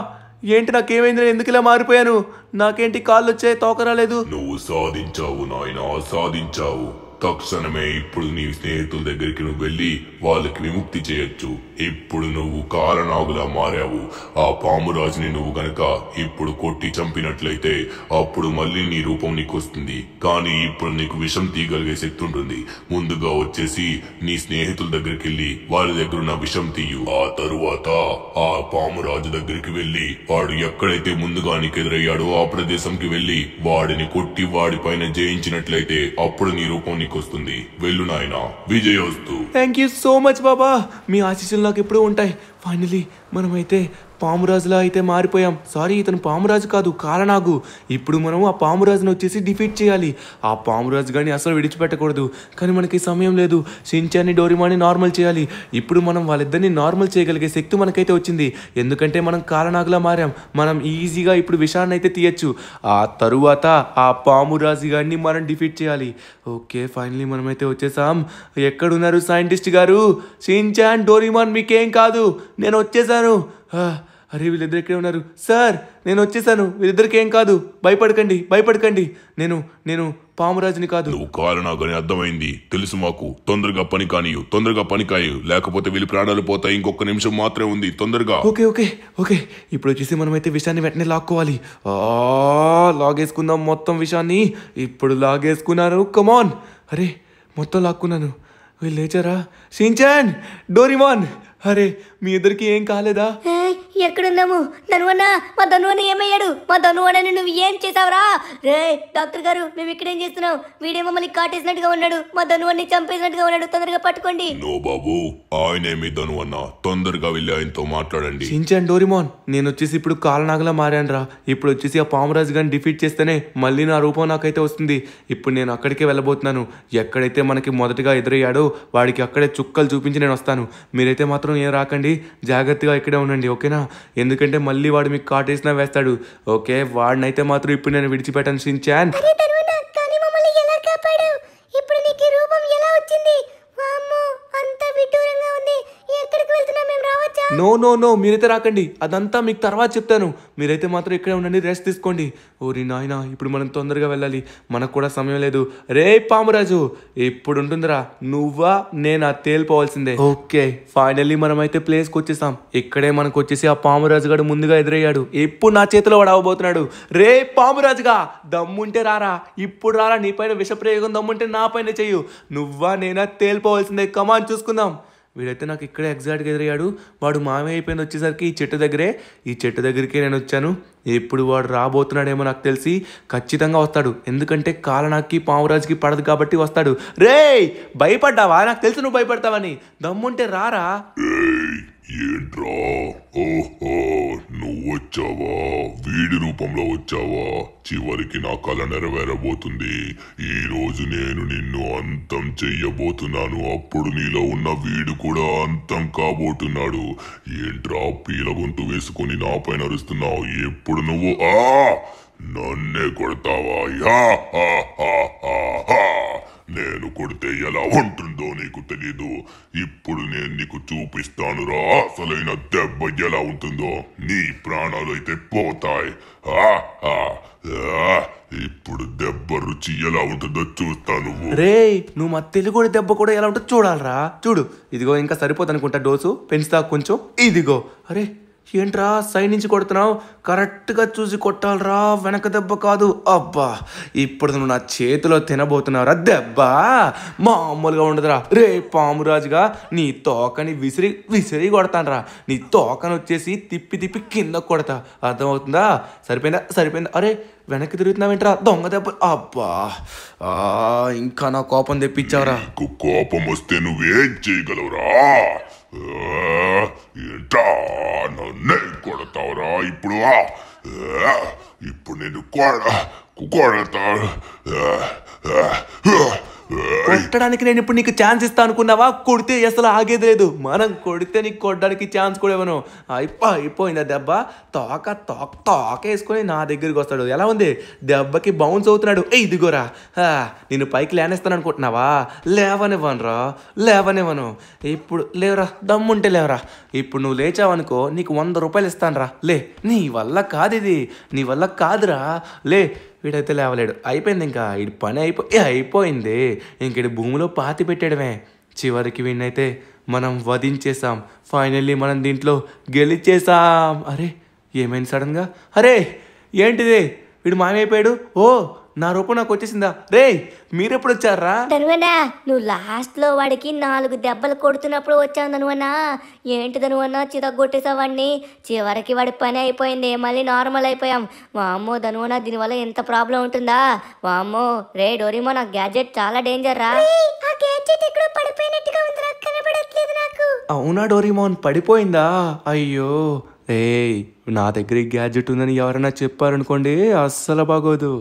ఏంటి నాకేమైంది? ఎందుకు ఇలా మారిపోయాను? నాకేంటి కాళ్ళు వచ్చాయి, తోక రాలేదు?
నువ్వు సాధించావు నాయనా, సాధించావు. తక్షణమే ఇప్పుడు నీ స్నేహితుల దగ్గరికి నువ్వు వెళ్ళి వాళ్ళకి విముక్తి చేయొచ్చు. ఇప్పుడు నువ్వు కాలనాగులా మారావు. ఆ పామురాజుని నువ్వు గనక ఇప్పుడు కొట్టి చంపినట్లయితే అప్పుడు మళ్ళీ నీ రూపం నీకు వస్తుంది. కానీ ఇప్పుడు నీకు విషం తీయగలిగే శక్తి ఉంటుంది. ముందుగా వచ్చేసి నీ స్నేహితుల దగ్గరికి వెళ్ళి వాళ్ళ దగ్గర ఉన్న విషం తీయు. ఆ తరువాత ఆ పామురాజు దగ్గరికి వెళ్ళి వాడు ఎక్కడైతే ముందుగా నీకు ఎదురయ్యాడో ఆ ప్రదేశంకి వెళ్ళి వాడిని కొట్టి వాడి పైన జయించినట్లయితే అప్పుడు నీ రూపం వస్తుంది. వెళ్ళు నాయనా, విజయోస్తు.
థ్యాంక్ యూ సో మచ్ బాబా. మీ ఆశీస్సులు నాకు ఎప్పుడూ ఉంటాయి. ఫైనలీ మనమైతే పామురాజులా అయితే మారిపోయాం. సారీ, ఇతను పామురాజు కాదు, కాలనాగు. ఇప్పుడు మనం ఆ పామురాజును వచ్చేసి డిఫీట్ చేయాలి. ఆ పామురాజు గాని అసలు విడిచిపెట్టకూడదు. కానీ మనకి సమయం లేదు. షించాన్ని డోరేమాన్ని నార్మల్ చేయాలి. ఇప్పుడు మనం వాళ్ళిద్దరిని నార్మల్ చేయగలిగే శక్తి మనకైతే వచ్చింది. ఎందుకంటే మనం కాలనాగులా మారాం. మనం ఈజీగా ఇప్పుడు విషాన్ని అయితే తీయచ్చు. ఆ తరువాత ఆ పామురాజు గారిని మనం డిఫీట్ చేయాలి. ఓకే, ఫైనలీ మనమైతే వచ్చేసాం. ఎక్కడున్నారు సైంటిస్ట్ గారు? షించాన్, డోరేమాన్ మీకేం కాదు, నేను వచ్చేసాను. అరే వీళ్ళిద్దరు ఇక్కడే ఉన్నారు. సార్ నేను వచ్చేసాను, వీళ్ళిద్దరికి ఏం కాదు, భయపడకండి భయపడకండి. నేను పామురాజుని కాదు.
నువ్వు కాలనాగని అర్థమైంది, తెలుసు మాకు. తొందరగా పని కానియు, తొందరగా పని కాయు, లేకపోతే వీళ్ళ ప్రాణాలు పోతాయి. ఇంకొక నిమిషం మాత్రమే ఉంది, తొందరగా.
ఓకే ఓకే ఓకే ఇప్పుడు వచ్చేసి మనమైతే విషయాన్ని వెంటనే లాక్కోవాలి. లాగేసుకుందాం మొత్తం విషయాన్ని. ఇప్పుడు లాగేసుకున్నాను, కమాన్. అరే మొత్తం లాక్కున్నాను. వీళ్ళు లేచారా? షించాన్, డోరేమాన్, అరే మీ ఇద్దరికి ఏం కాలేదా?
ఎక్కడున్నాము? ధనువన్న, మా ధనువన్న ఏమయ్యాడు? మా ధనువన్నని నువ్వు ఏం చేసావురా? రే డాక్టర్ గారు, మేము ఇక్కడేం చేస్తున్నాం? వీడే మమ్మల్ని కాటేసినట్టుగా ఉన్నాడు, మా ధనువన్ని చంపేసినట్టుగా ఉన్నాడు, తొందరగా పట్టుకోండి.
నో బాబు, ఆయనే మీ ధనువన్న. తొందరగా వెళ్ళి ఆయనతో మాట్లాడండి.
షించాన్, డోరేమాన్, నేను వచ్చేసి ఇప్పుడు కాలనాగలా మారాను రా. ఇప్పుడు వచ్చేసి ఆ పామురాజు గారిని డిఫీట్ చేస్తేనే మళ్ళీ నా రూపం నాకైతే వస్తుంది. ఇప్పుడు నేను అక్కడికే వెళ్ళబోతున్నాను. ఎక్కడైతే మనకి మొదటగా ఎదురయ్యాడో వాడికి అక్కడే చుక్కలు చూపించి నేను వస్తాను. మీరైతే మాత్రం ఏం రాకండి, జాగ్రత్తగా ఇక్కడే ఉండండి, ఓకేనా? ఎందుకంటే మళ్ళీ వాడు మీకు కాటేసినా వేస్తాడు. ఓకే, వాడినైతే మాత్రం ఇప్పుడు నేను విడిచిపెట్టాను. షించాన్,
ఇప్పుడు నీకు రూపం ఎలా వచ్చింది? వామ్మో, అంత విడ్డూరంగా ఉంది. ఎక్కడికి వెళ్తున్నా మేము రావచ్చా?
నో మీరైతే రాకండి, అదంతా మీకు తర్వాత చెప్తాను. మీరైతే మాత్రం ఇక్కడే ఉండండి, రెస్ట్ తీసుకోండి. ఓరి నాయనా, ఇప్పుడు మనం తొందరగా వెళ్ళాలి, మనకు కూడా సమయం లేదు. రే పామురాజు, ఇప్పుడు ఉంటుందిరా, నువ్వా నేనా తేలిపోవాల్సిందే. ఓకే, ఫైనల్లీ మనమైతే ప్లేస్కి వచ్చేసాం. ఇక్కడే మనకు వచ్చేసి ఆ పామురాజు గారు ముందుగా ఎదురయ్యాడు. ఇప్పుడు నా చేతిలో వాడు అవ్వబోతున్నాడు. రే పామురాజుగా, దమ్ముంటే రారా, ఇప్పుడు రారా. నీ పైన విషప్రయోగం దమ్ముంటే నా పైన చెయ్యు. నువ్వా నేనా తేలిపోవాల్సిందే. కమాన్, చూసుకుందాం. వీడైతే నాకు ఇక్కడే ఎగ్జాక్ట్గా ఎదురయ్యాడు. వాడు మామే అయిపోయింది వచ్చేసరికి ఈ చెట్టు దగ్గరికే నేను వచ్చాను. ఇప్పుడు వాడు రాబోతున్నాడేమో నాకు తెలిసి. ఖచ్చితంగా వస్తాడు, ఎందుకంటే కాలనాకి పావురాజుకి పడదు కాబట్టి వస్తాడు. రే భయపడ్డావా? నాకు తెలుసు నువ్వు భయపడతావని. దమ్ముంటే రారా.
ఏంట్రా? ఓహో, నువ్వు వచ్చావా? వీడి రూపంలో వచ్చావా? చివరికి నా కళ నెరవేరబోతుంది. ఈ రోజు నేను నిన్ను అంతం చెయ్యబోతున్నాను. అప్పుడు నీలో ఉన్న వీడు కూడా అంతం కాబోతున్నాడు. ఏంట్రా పీల గొంతు వేసుకుని నా పైన అరుస్తున్నావు? ఎప్పుడు నువ్వు నన్నే కొడతావా? నేను కొడితే ఎలా ఉంటుందో నీకు తెలీదు. ఇప్పుడు నేను నీకు చూపిస్తానురా అసలైన దెబ్బ ఎలా ఉంటుందో. నీ ప్రాణాలు అయితే పోతాయి. ఇప్పుడు దెబ్బ రుచి ఎలా ఉంటుందో చూస్తాను.
రే నువ్వు మా తెలుగు దెబ్బ కూడా ఎలా ఉంటుందో చూడాలరా. చూడు, ఇదిగో ఇంకా సరిపోదు అనుకుంటా డోసు, పెంచుతా కొంచెం. ఇదిగో. అరే ఏంట్రా సైడ్ నుంచి కొడుతున్నావు? కరెక్ట్గా చూసి కొట్టాలరా, వెనక దెబ్బ కాదు. అబ్బా, ఇప్పుడు నువ్వు నా చేతిలో తినబోతున్నావురా దెబ్బ. మామూలుగా ఉండదురా. రే పామురాజుగా, నీ తోకని విసిరి కొడతానరా. నీ తోకను వచ్చేసి తిప్పి కింద కొడతా, అర్థమవుతుందా? సరిపోయిందా? అరే వెనక్కి తిరుగుతున్నావేంట్రా, దొంగ దెబ్బ. అబ్బా, ఇంకా నా కోపం తెప్పించావురా.
కోపం వస్తే నువ్వేం చేయగలవురా? ఏంటా నన్నే కొడతావురా? ఇప్పుడు నేను కొడతా.
కొట్టడానికి నేను ఇప్పుడు నీకు ఛాన్స్ ఇస్తా అనుకున్నావా? కొడితే అసలు ఆగేది లేదు. మనం కొడితే నీకు కొట్టడానికి ఛాన్స్ కూడా ఇవ్వను. అయిపోయిందా దెబ్బ? తోక వేసుకొని నా దగ్గరికి వస్తాడు. ఎలా ఉంది? దెబ్బకి బౌన్స్ అవుతున్నాడు. ఇదిగోరా, నేను పైకి లేనేస్తాను అనుకుంటున్నావా? లేవనివ్వను. ఇప్పుడు లేవరా, దమ్ముంటే లేవరా. ఇప్పుడు నువ్వు లేచావనుకో, నీకు 100 రూపాయలు ఇస్తాను రా. లే, నీ వల్ల కాదు ఇది, నీ వల్ల కాదురా. లే. వీడైతే లేవలేడు. అయిపోయింది, ఇంకా వీడి పని అయిపోయింది. ఇంక భూమిలో పాతి పెట్టడమే. చివరికి వీడినైతే మనం వధించేసాం. ఫైనల్లీ మనం దీంట్లో గెలిచేసాం. అరే ఏమైంది సడన్గా? అరే ఏంటిది? వీడు మాయమైపోయాడు. ఓ, నా రూపం నాకు వచ్చేసిందా? రే మీరెప్పుడు వచ్చారా?
ధనువన్నా, నువ్వు లాస్ట్లో వాడికి 4 దెబ్బలు కొడుతున్నప్పుడు వచ్చావు ధనువన్నా. ఏంటి ధనువన్నా, చితగొట్టేసావాడిని. చివరికి వాడి పని అయిపోయింది, మళ్ళీ నార్మల్ అయిపోయాం. వామ్మో ధనువన్నా, దీనివల్ల ఎంత ప్రాబ్లం ఉంటుందా? వామ్మో. రే డోరేమోన్, నా గ్యాడ్జెట్ చాలా డేంజర్ రా. ఆ గ్యాడ్జెట్ ఎక్కడో పడిపోయినట్టుగా ఉందిరా, కనబడట్లేదు నాకు.
అవునా డోరేమోన్, పడిపోయిందా? అయ్యో. ఏయ్, నా దగ్గర ఈ గ్యాడ్జెట్ ఉందని ఎవరైనా చెప్పారనుకోండి, అస్సలు బాగోదు.